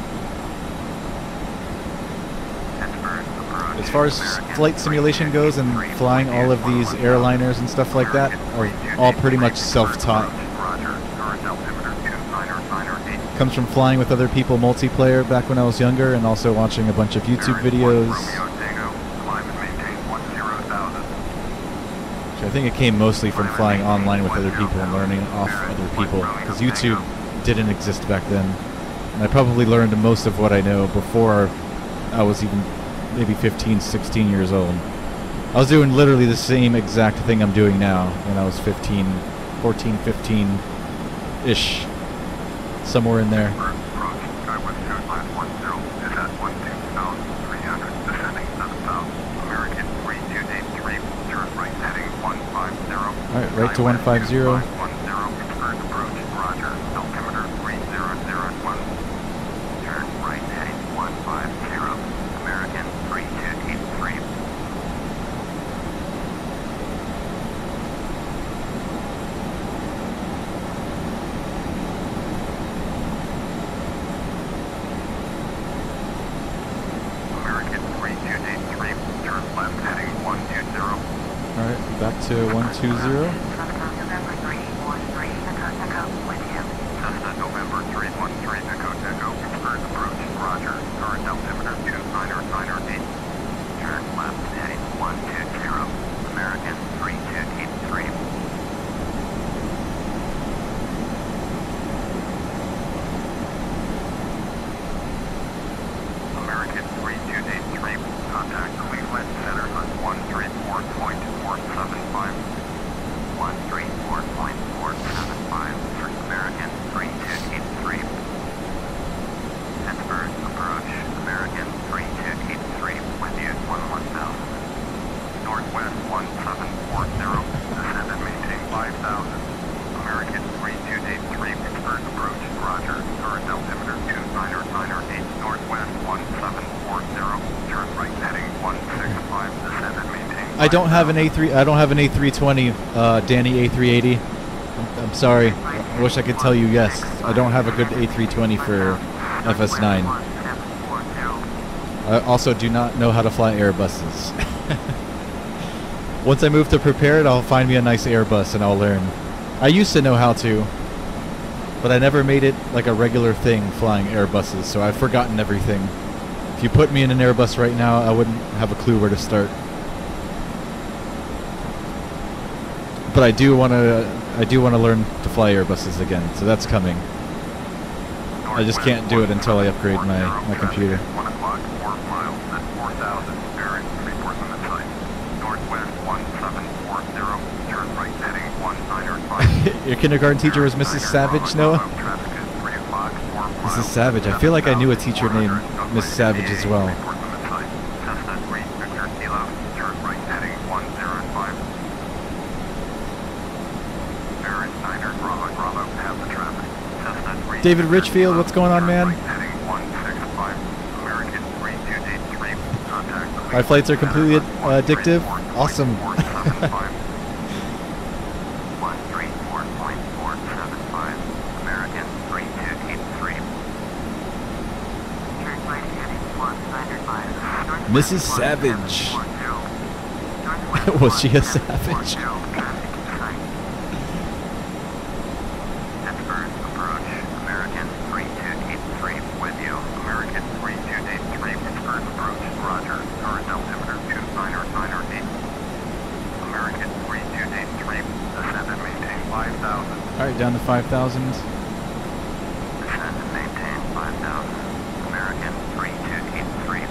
Pittsburgh approach. As far as flight simulation goes and flying all of these airliners and stuff like that are all pretty much self-taught. Roger, current altimeter 2998. Comes from flying with other people multiplayer back when I was younger and also watching a bunch of YouTube videos. I think it came mostly from flying online with other people and learning off other people, because YouTube didn't exist back then. And I probably learned most of what I know before I was even maybe 15, 16 years old. I was doing literally the same exact thing I'm doing now when I was 15, 14, 15-ish. Somewhere in there. Alright, right to 150. Back to 120. Cessna November 313 Echo Echo, Pittsburgh approach, roger, current altimeter 2998. Turn left heading 120, American 3283. American 3283, contact Cleveland Center on 134.475. I don't have an A3. I don't have an A320, Danny A380. I'm sorry. I wish I could tell you yes. I don't have a good A320 for FS9. I also do not know how to fly Airbuses. Once I move to Prepared, I'll find me a nice Airbus and I'll learn. I used to know how to, but I never made it like a regular thing flying Airbuses, so I've forgotten everything. If you put me in an Airbus right now, I wouldn't have a clue where to start. But I do want to learn to fly Airbuses again, so that's coming. I just can't do it until I upgrade my computer. 1 o'clock, 4 miles at 4,000, bearing 3/4 limit site. Northwest 1740, turn right heading 195. Your kindergarten teacher was Mrs. Savage, Noah? Traffic at 3 o'clock, 4 miles. Mrs. Savage. I feel like I knew a teacher named Miss Savage as well. 3/4 limit site. Cessna 3 Victor Kilo, turn right heading 105. Bearing 9er, Bravo, Bravo, have the traffic. Cessna 3 David Richfield, what's going on, man? heading 165. American 3283, contact the My flights are completely addictive. Awesome. 134.475, American 3283. Turn right heading 195. Mrs. Savage. Was she a savage? Pittsburgh approach, American 3283 with you. American 3283, Pittsburgh approach, roger. Current altimeter 29908. American 3283, descend and maintain 5,000. Alright, down to 5,000. Descend and maintain 5,000. American 3283.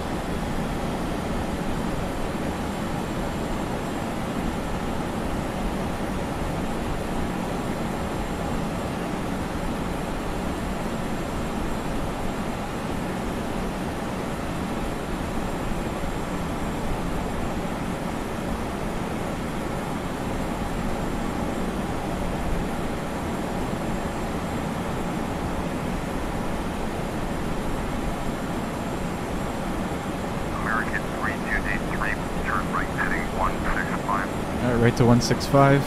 American 3283, turn right heading 165. Alright, right to 165.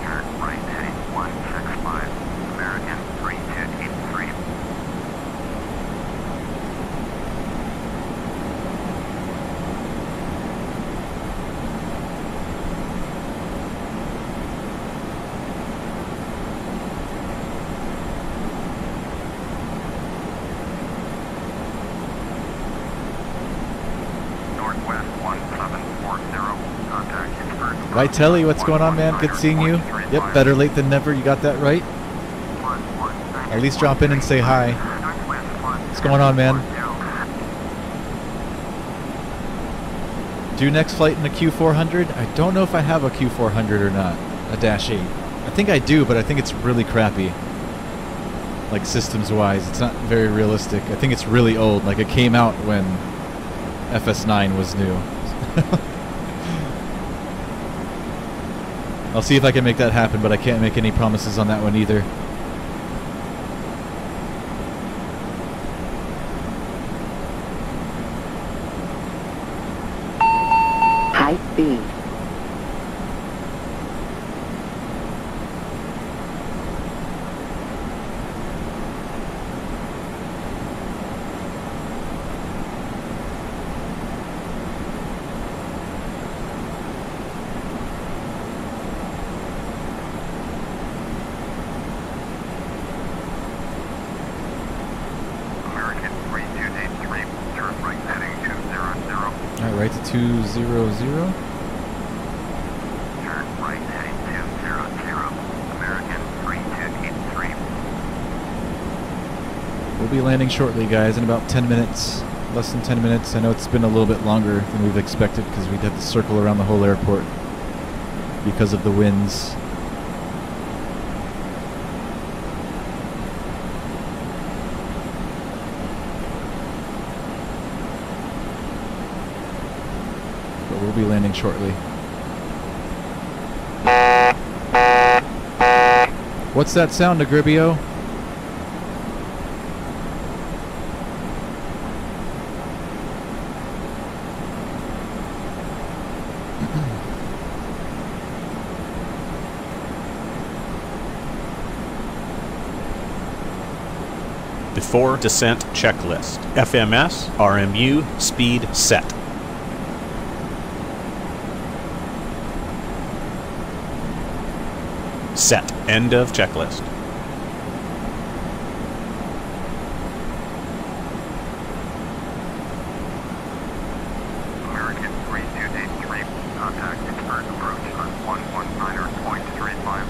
Turn right heading 165. American 3283. Northwest 1740, contact Pittsburgh. Vitelli, what's going on, man? Good seeing you. Yep, better late than never. You got that right. At least drop in and say hi. What's going on, man? Due next flight in the Q400? I don't know if I have a Q400 or not. A Dash 8. I think I do, but I think it's really crappy. Like systems-wise, it's not very realistic. I think it's really old. Like it came out when FS9 was new. I'll see if I can make that happen, but I can't make any promises on that one either. High speed. American 3283, turn right heading 200. Alright, right to 200. Turn right heading 200. American 3283. We'll be landing shortly, guys, in about 10 minutes. Less than 10 minutes. I know it's been a little bit longer than we've expected because we'd have to circle around the whole airport because of the winds. But we'll be landing shortly. What's that sound, Agribio? Before descent checklist. FMS, RMU, speed set. Set. End of checklist. American 3283, contact Pittsburgh approach on 119.35.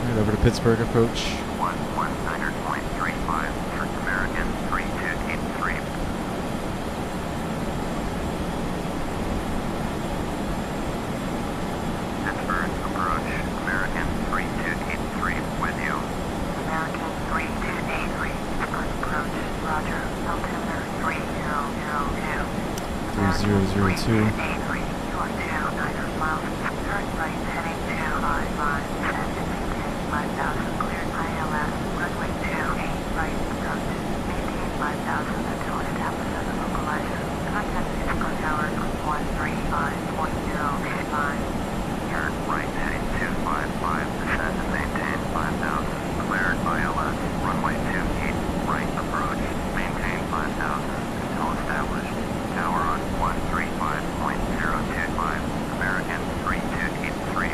Right over to Pittsburgh approach. 119.35 for American 3283. Pittsburgh approach, American 3283 with you. American 3283, Pittsburgh approach, roger, altimeter 3002. 3002. 3283, you are 29 miles, turn right heading 255, descend and maintain 5,000, cleared ILS, runway 28, right approach, maintain 5,000 until established as a localizer. Contact Pittsburgh Tower on 135.085. Turn right heading 255, descend and maintain 5,000, cleared ILS, runway 28, right approach, maintain 5,000 until established. Tower on 135.025, American 3283.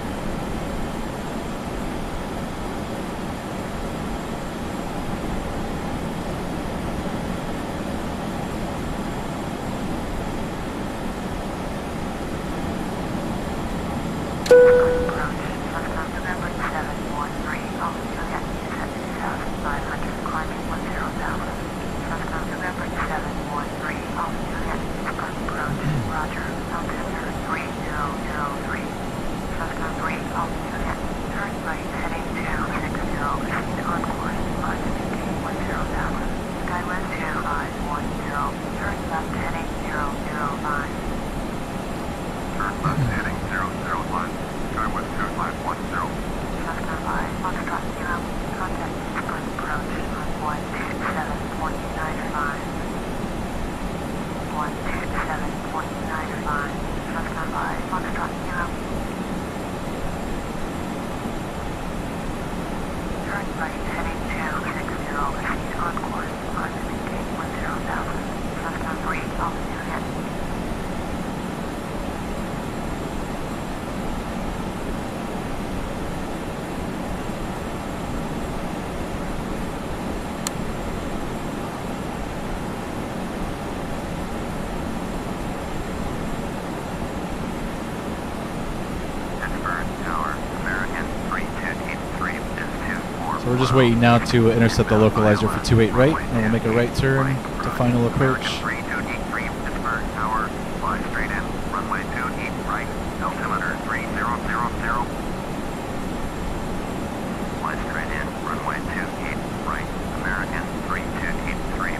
So we're just waiting now to intercept the localizer for 28 right, and we'll make a right turn to final approach. 3283, Pittsburgh Tower, fly straight in, runway 28 right, altimeter 3000. Fly straight in, runway 28 right, American 3283.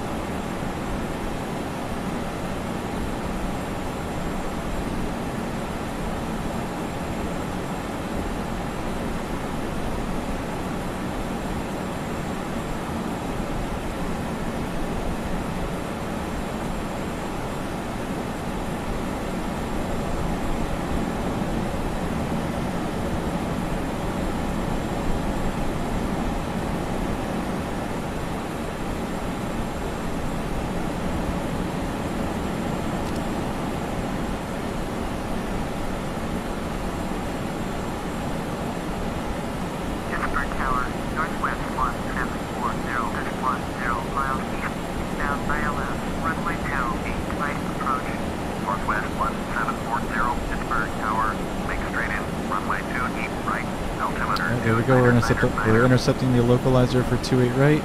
There we go, we're intercepting the localizer for 28 right.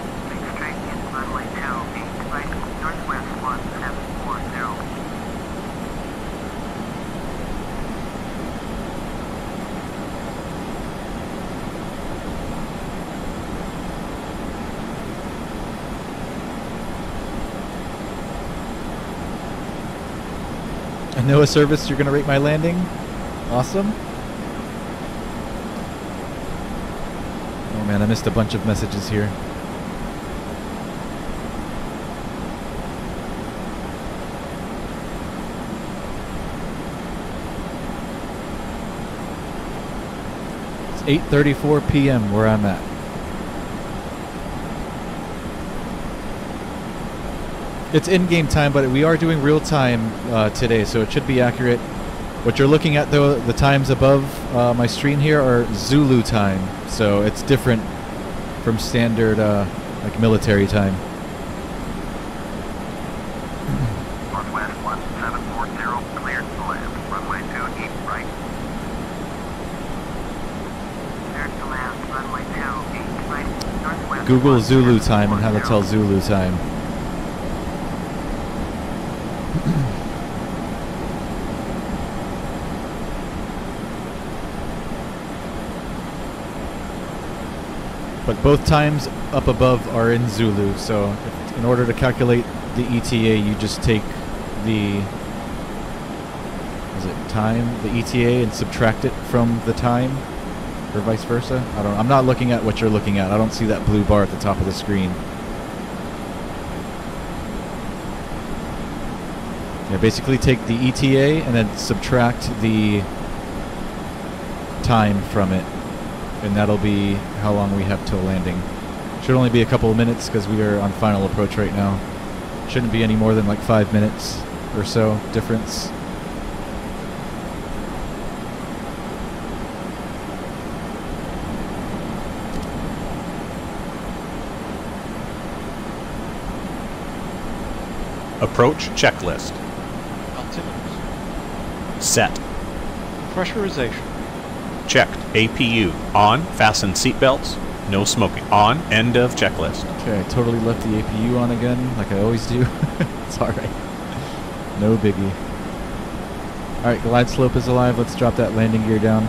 And NOAA service, you're going to rate my landing? Awesome. Oh man, I missed a bunch of messages here. It's 8:34 p.m. where I'm at. It's in-game time, but we are doing real time today, so it should be accurate. What you're looking at, though, the times above my screen here are Zulu time, so it's different from standard like military time. Northwest 1740, cleared to land. Runway 28 right. Cleared to land. Runway 28 right. Northwest. Google Zulu time and how to tell Zulu time. But both times up above are in Zulu, so in order to calculate the ETA, you just take the time, the ETA, and subtract it from the time, or vice versa. I'm not looking at what you're looking at. I don't see that blue bar at the top of the screen. Yeah, basically take the ETA and then subtract the time from it. And that'll be how long we have till landing. Should only be a couple of minutes because we are on final approach right now. Shouldn't be any more than like 5 minutes or so difference. Approach checklist. Altimeters. Set. Pressurization. Checked. APU. On. Fasten seatbelts. No smoking. On. End of checklist. Okay, I totally left the APU on again, like I always do. It's alright. No biggie. Alright, glide slope is alive. Let's drop that landing gear down.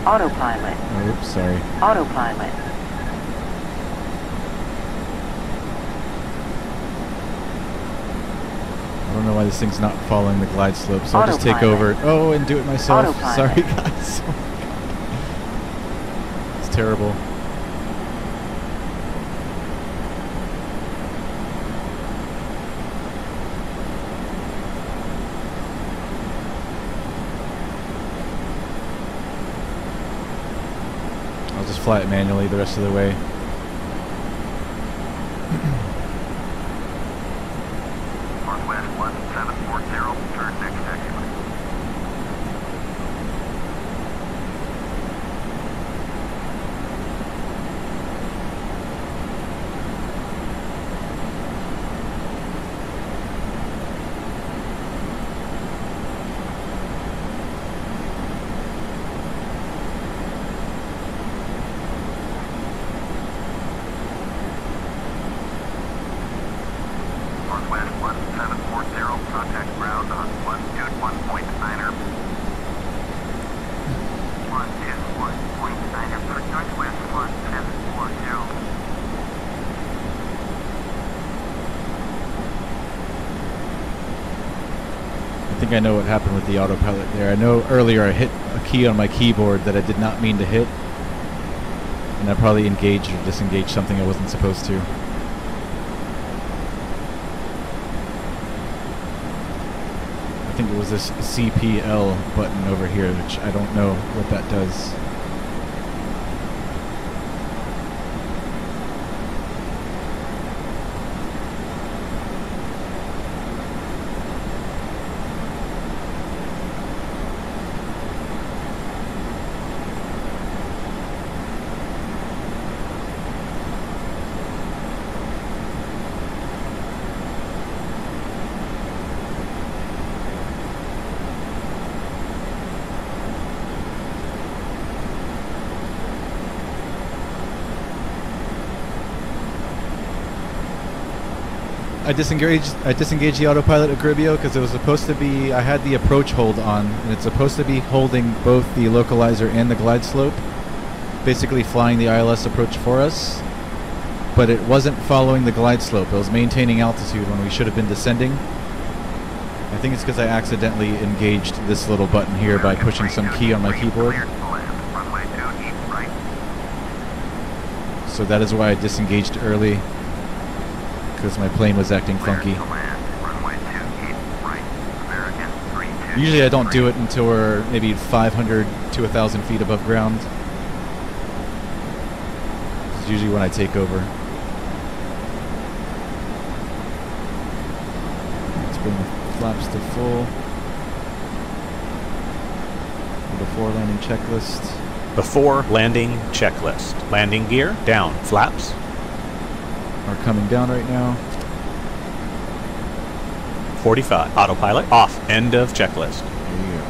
Autopilot. Oh, oops, sorry. Autopilot. I don't know why this thing's not following the glide slope, so I'll just take over. Autopilot. Oh, and do it myself. Autopilot. Sorry, guys. Oh my God. It's terrible. I'll just fly it manually the rest of the way. Northwest 1740, turn next taxiway. Northwest 1740, contact ground on 121.9er. 121.9er for Northwest 1740. I think I know what happened with the autopilot there. I know earlier I hit a key on my keyboard that I did not mean to hit. And I probably engaged or disengaged something I wasn't supposed to. I think it was this CPL button over here, which I don't know what that does. I disengaged the autopilot at Gribio because it was supposed to be, I had the approach hold on, and it's supposed to be holding both the localizer and the glide slope, basically flying the ILS approach for us, but it wasn't following the glide slope. It was maintaining altitude when we should have been descending. I think it's because I accidentally engaged this little button here by pushing some key on my keyboard. So that is why I disengaged early, because my plane was acting funky. Usually I don't do it until we're maybe 500 to 1,000 feet above ground. It's usually when I take over. Let's bring the flaps to full. Before landing checklist. Before landing checklist. Landing gear down. Flaps are coming down right now. 45. Autopilot off. End of checklist. There you go.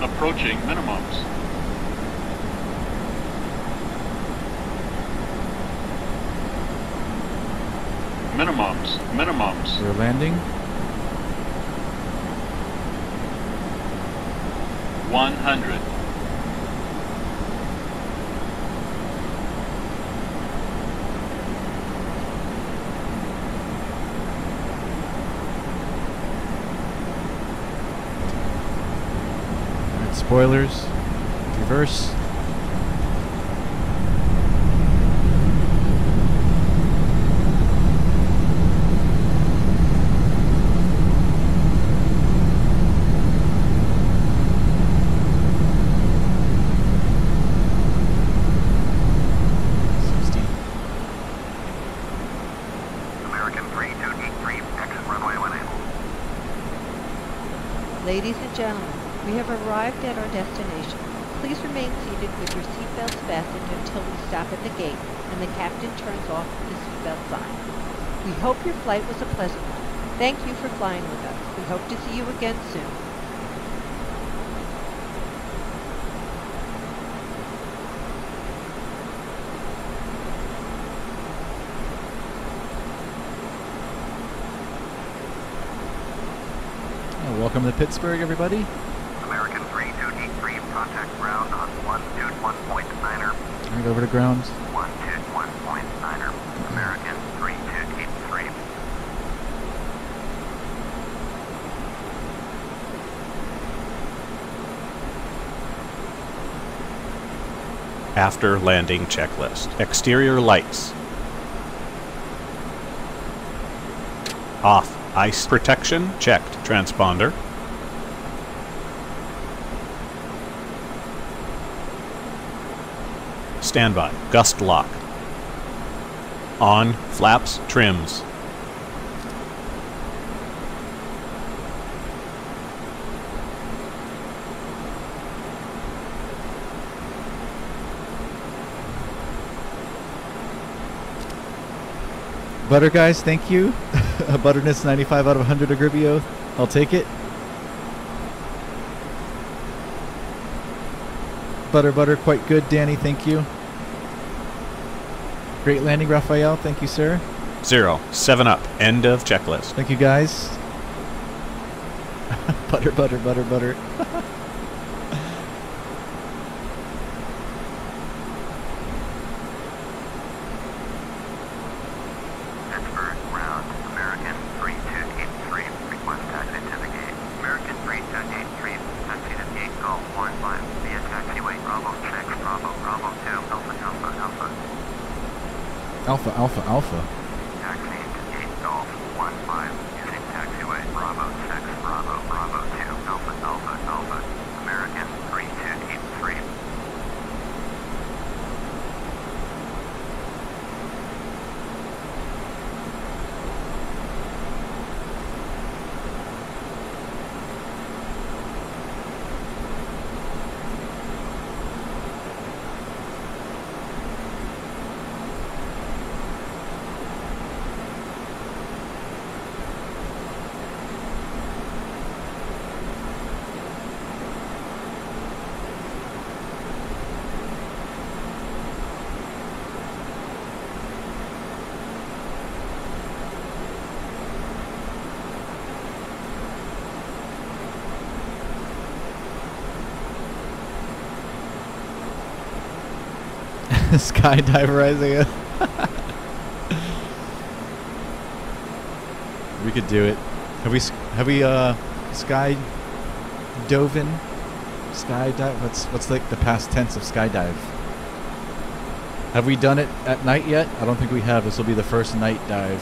Approaching minimums. Minimums. We're landing. 100. Spoilers, reverse. American 3283, exit runway when able. Ladies and gentlemen, we have arrived at our destination. Please remain seated with your seatbelts fastened until we stop at the gate and the captain turns off the seatbelt sign. We hope your flight was a pleasant one. Thank you for flying with us. We hope to see you again soon. Welcome to Pittsburgh, everybody. American 3283, contact ground on 121.9er. Right over to ground. 121.9er. American 3283. After landing checklist. Exterior lights. Off. Ice protection checked. Transponder. Standby. Gust lock. On. Flaps. Trims. Butter guys, thank you. A butterness 95 out of 100 Agribio. I'll take it. Butter, quite good, Danny, thank you. Great landing, Raphael, thank you, sir. 0. 7 up. End of checklist. Thank you, guys. Butter. Pittsburgh, ground, American 3283, request taxi to the gate. American 3283, taxi to gate Golf 15, via taxiway Bravo 6, Bravo 2, Alpha. Taxi to gate Golf 15, using taxiway Bravo 6, Bravo 2, Alpha, American 3283. Skydiver Isaiah. We could do it. Have we sky doven? Skydive? What's like the past tense of skydive? Have we done it at night yet? I don't think we have. This will be the first night dive.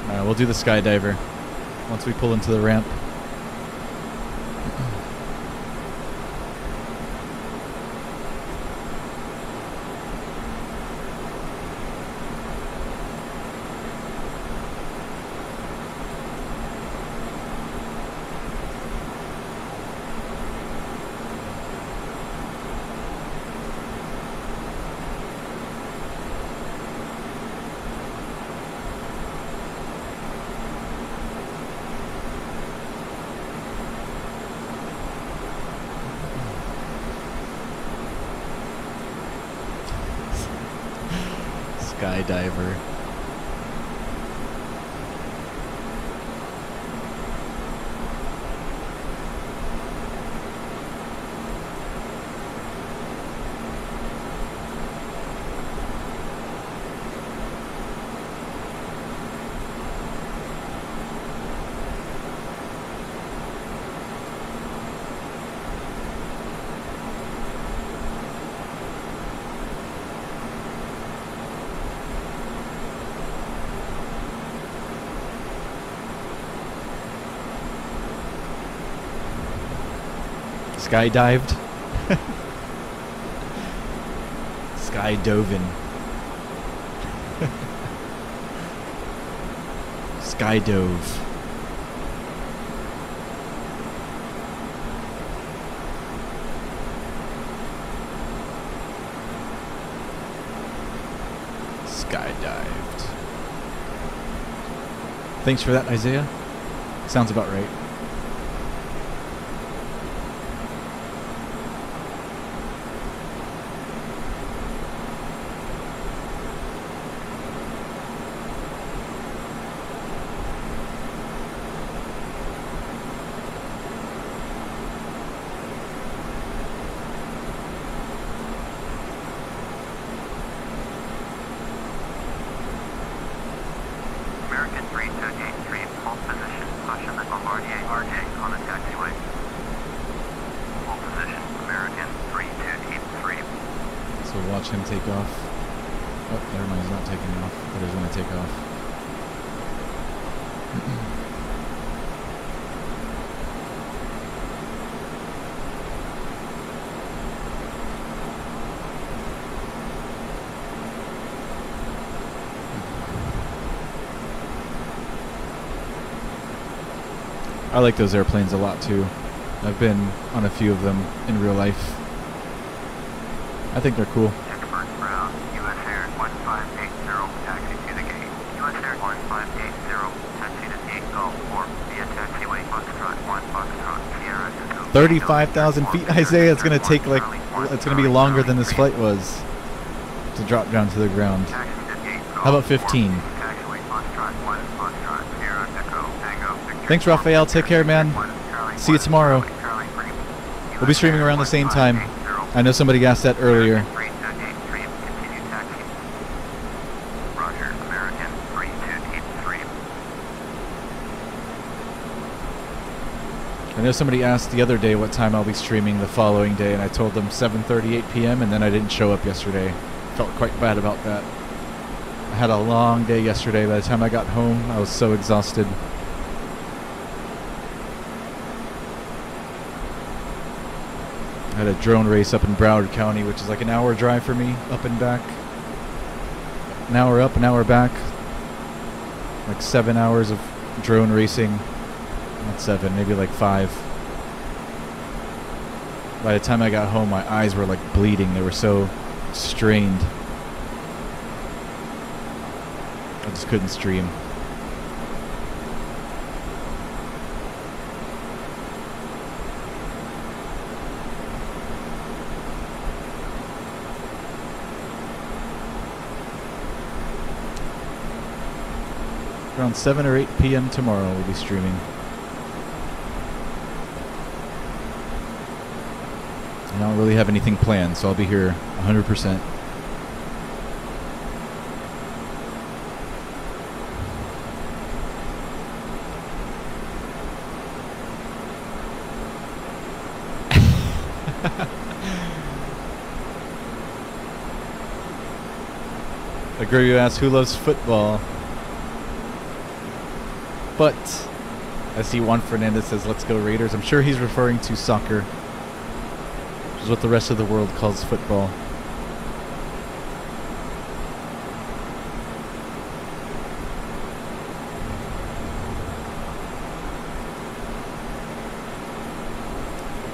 Alright, we'll do the skydiver once we pull into the ramp. Skydiver. Skydived. Skydoven. Skydove. Skydived. Thanks for that, Isaiah. Sounds about right. American 3283, hold position, caution the Bombardier ERJ on the taxiway. Hold position, American 3283. So watch him take off. Oh, never mind, he's not taking off. But he's going to take off. I like those airplanes a lot too. I've been on a few of them in real life. I think they're cool. Pittsburgh ground, US Air 1580, taxi to the gate. US Air 1580, taxi to Takeoff, or via taxiway Foxtrot 1 Foxtrot, Sierra Echo. 35,000 feet, Isaiah. It's gonna take like, it's gonna be longer than this flight was to drop down to the ground. How about 15? Taxiway Foxtrot 1 Foxtrot, Sierra Echo, Tango, Victor. Thanks, Raphael. Take care, man. See you tomorrow. We'll be streaming around the same time. I know somebody asked that earlier. Roger, American 3283. I know somebody asked the other day what time I'll be streaming the following day, and I told them 7:38 p.m. and then I didn't show up yesterday. Felt quite bad about that. I had a long day yesterday. By the time I got home, I was so exhausted. I had a drone race up in Broward County, which is like an hour drive for me, up and back. An hour up, an hour back. Like 7 hours of drone racing. Not 7, maybe like 5. By the time I got home, my eyes were like bleeding. They were so strained. I just couldn't stream. Around 7 or 8 p.m. tomorrow we'll be streaming. I don't really have anything planned, so I'll be here 100%. The girl you asked who loves football. But I see Juan Fernandez says, "Let's go Raiders." I'm sure he's referring to soccer, which is what the rest of the world calls football.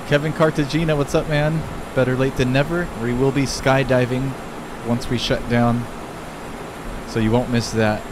Kevin Cartagena, what's up, man? Better late than never. We will be skydiving once we shut down, so you won't miss that.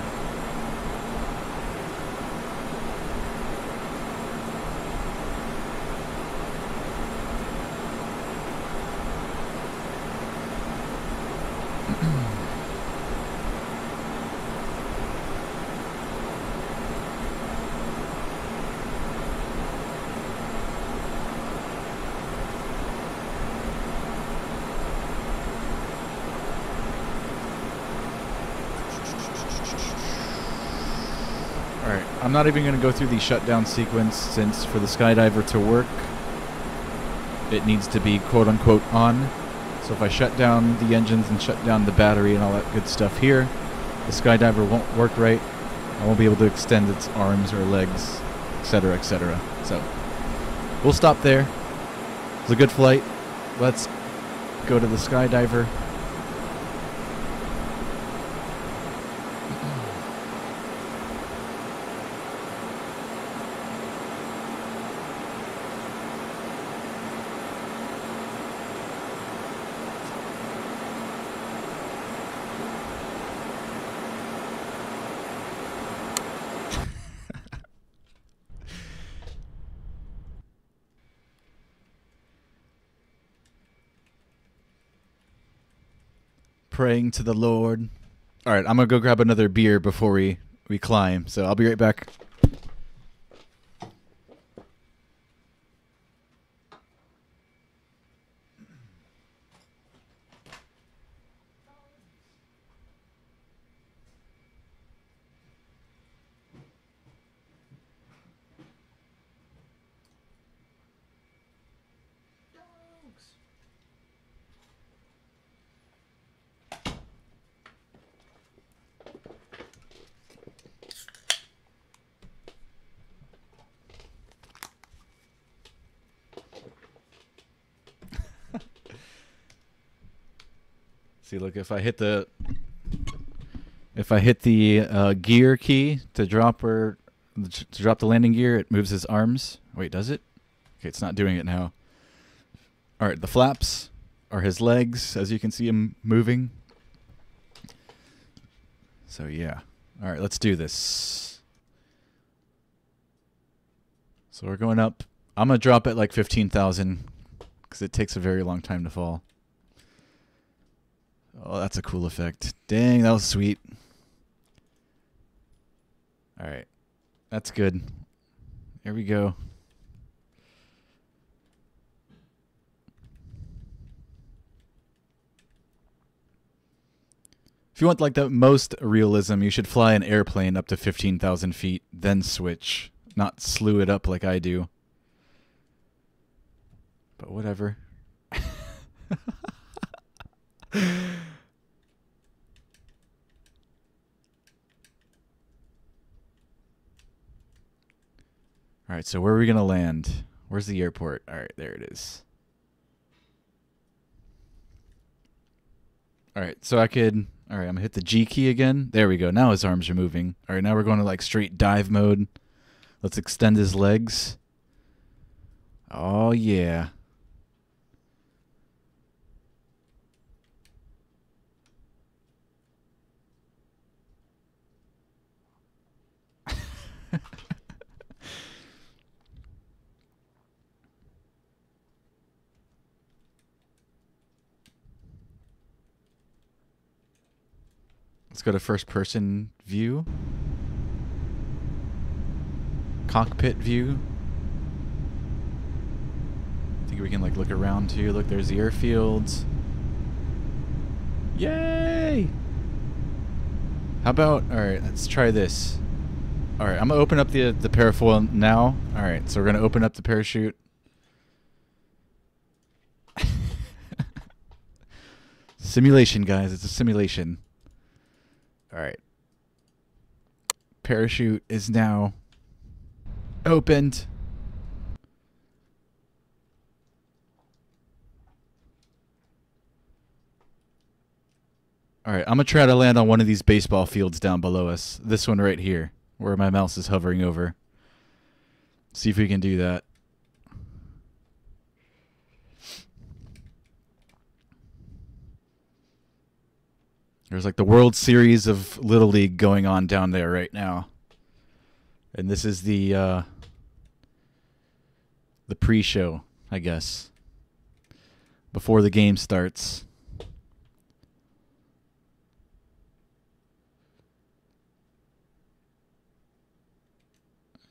I'm not even going to go through the shutdown sequence, since for the skydiver to work, it needs to be quote-unquote on. So if I shut down the engines and shut down the battery and all that good stuff here, the skydiver won't work right. I won't be able to extend its arms or legs, etc., etc. So we'll stop there. It was a good flight. Let's go to the skydiver. Praying to the Lord. All right, I'm gonna go grab another beer before we climb, so I'll be right back. See, look, if I hit the gear key to drop the landing gear, it moves his arms. Wait, does it? Okay, it's not doing it now. All right, the flaps are his legs, as you can see him moving. So yeah. All right, let's do this. So we're going up. I'm going to drop it like 15,000 because it takes a very long time to fall. Oh, that's a cool effect. Dang, that was sweet. All right. That's good. Here we go. If you want like the most realism, you should fly an airplane up to 15,000 feet, then switch, not slew it up like I do. But whatever. All right, so where are we going to land? Where's the airport? All right, there it is. All right, so I could... All right, I'm going to hit the G key again. There we go. Now his arms are moving. All right, now we're going to like straight dive mode. Let's extend his legs. Oh, yeah. Let's go to first person view. Cockpit view. I think we can like look around too. Look, there's the airfields. Yay! How about, all right, let's try this. All right, I'm gonna open up the parafoil now. All right, so we're gonna open up the parachute. Simulation, guys, it's a simulation. All right. Parachute is now opened. All right, I'm going to try to land on one of these baseball fields down below us. This one right here, where my mouse is hovering over. See if we can do that. There's like the World Series of Little League going on down there right now. And this is the pre-show, I guess. Before the game starts.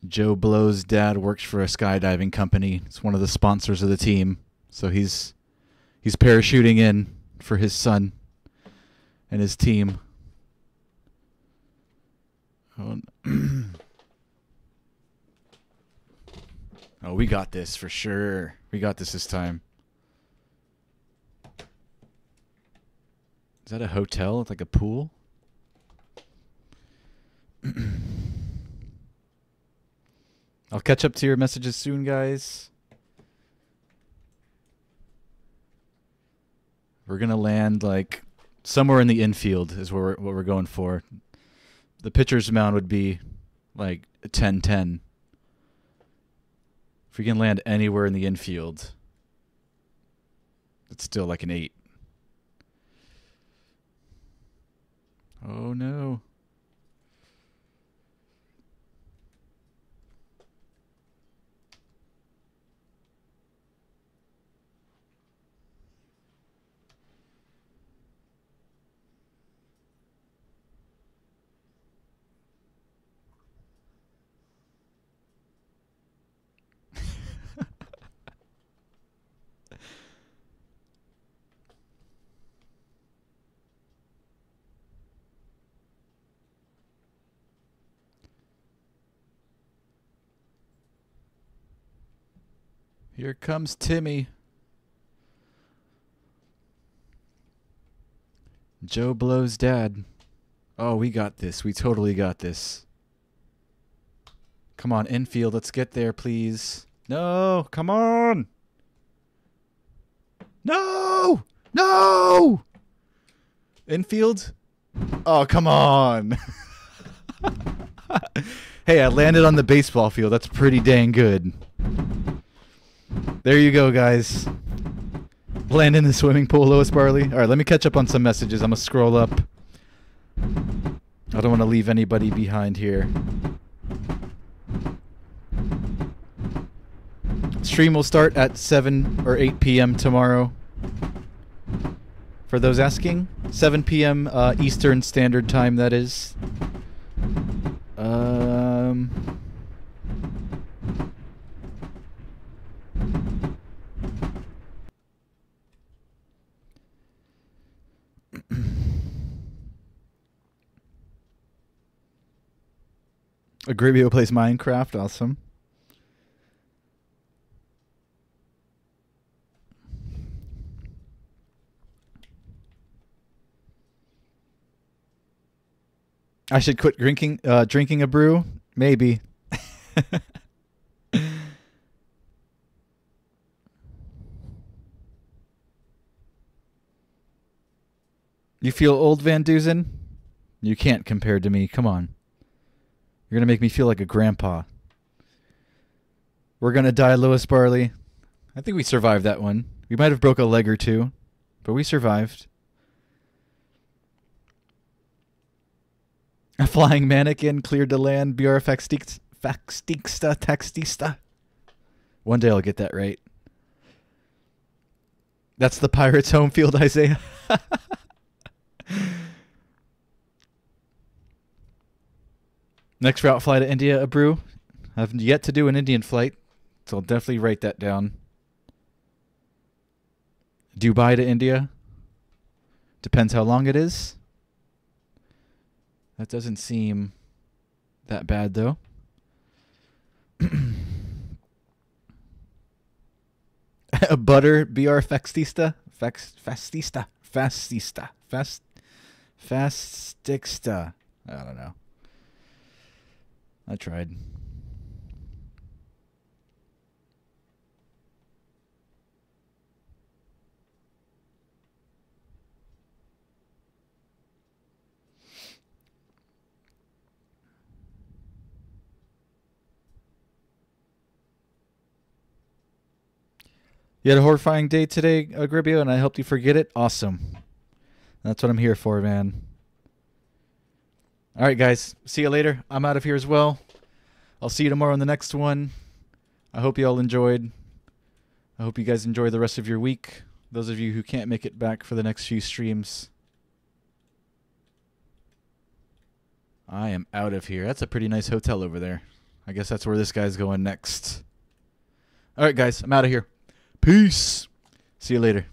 Joe Blow's dad works for a skydiving company. It's one of the sponsors of the team. So he's parachuting in for his son and his team. Oh, oh, we got this for sure. We got this time. Is that a hotel? It's like a pool? I'll catch up to your messages soon, guys. We're going to land like somewhere in the infield is what we're going for. The pitcher's mound would be like a 10-10. If we can land anywhere in the infield, it's still like an 8. Oh no. Here comes Timmy. Joe Blow's dad. Oh, we got this. We totally got this. Come on, infield. Let's get there, please. No, come on. No! No! Infield? Oh, come on. Hey, I landed on the baseball field. That's pretty dang good. There you go, guys. Land in the swimming pool, Lois Barley. All right, let me catch up on some messages. I'm going to scroll up. I don't want to leave anybody behind here. Stream will start at 7 or 8 p.m. tomorrow. For those asking, 7 p.m. Eastern Standard Time, that is. Agribio plays Minecraft, awesome. I should quit drinking a brew? Maybe. You feel old, Van Dusen? You can't compare to me. Come on. You're going to make me feel like a grandpa. We're going to die, Lewis Barley. I think we survived that one. We might have broke a leg or two, but we survived. A flying mannequin cleared to land. BR Faxtista Taxtista. One day I'll get that right. That's the Pirates' home field, Isaiah. Next route fly to India, Abreu. I've yet to do an Indian flight, so I'll definitely write that down. Dubai to India. Depends how long it is. That doesn't seem that bad, though. Butter, BR Faxtista. Fastista. I don't know. I tried. You had a horrifying day today, Agribio, and I helped you forget it? Awesome. That's what I'm here for, man. All right, guys. See you later. I'm out of here as well. I'll see you tomorrow on the next one. I hope you all enjoyed. I hope you guys enjoy the rest of your week. Those of you who can't make it back for the next few streams, I am out of here. That's a pretty nice hotel over there. I guess that's where this guy's going next. All right, guys. I'm out of here. Peace. See you later.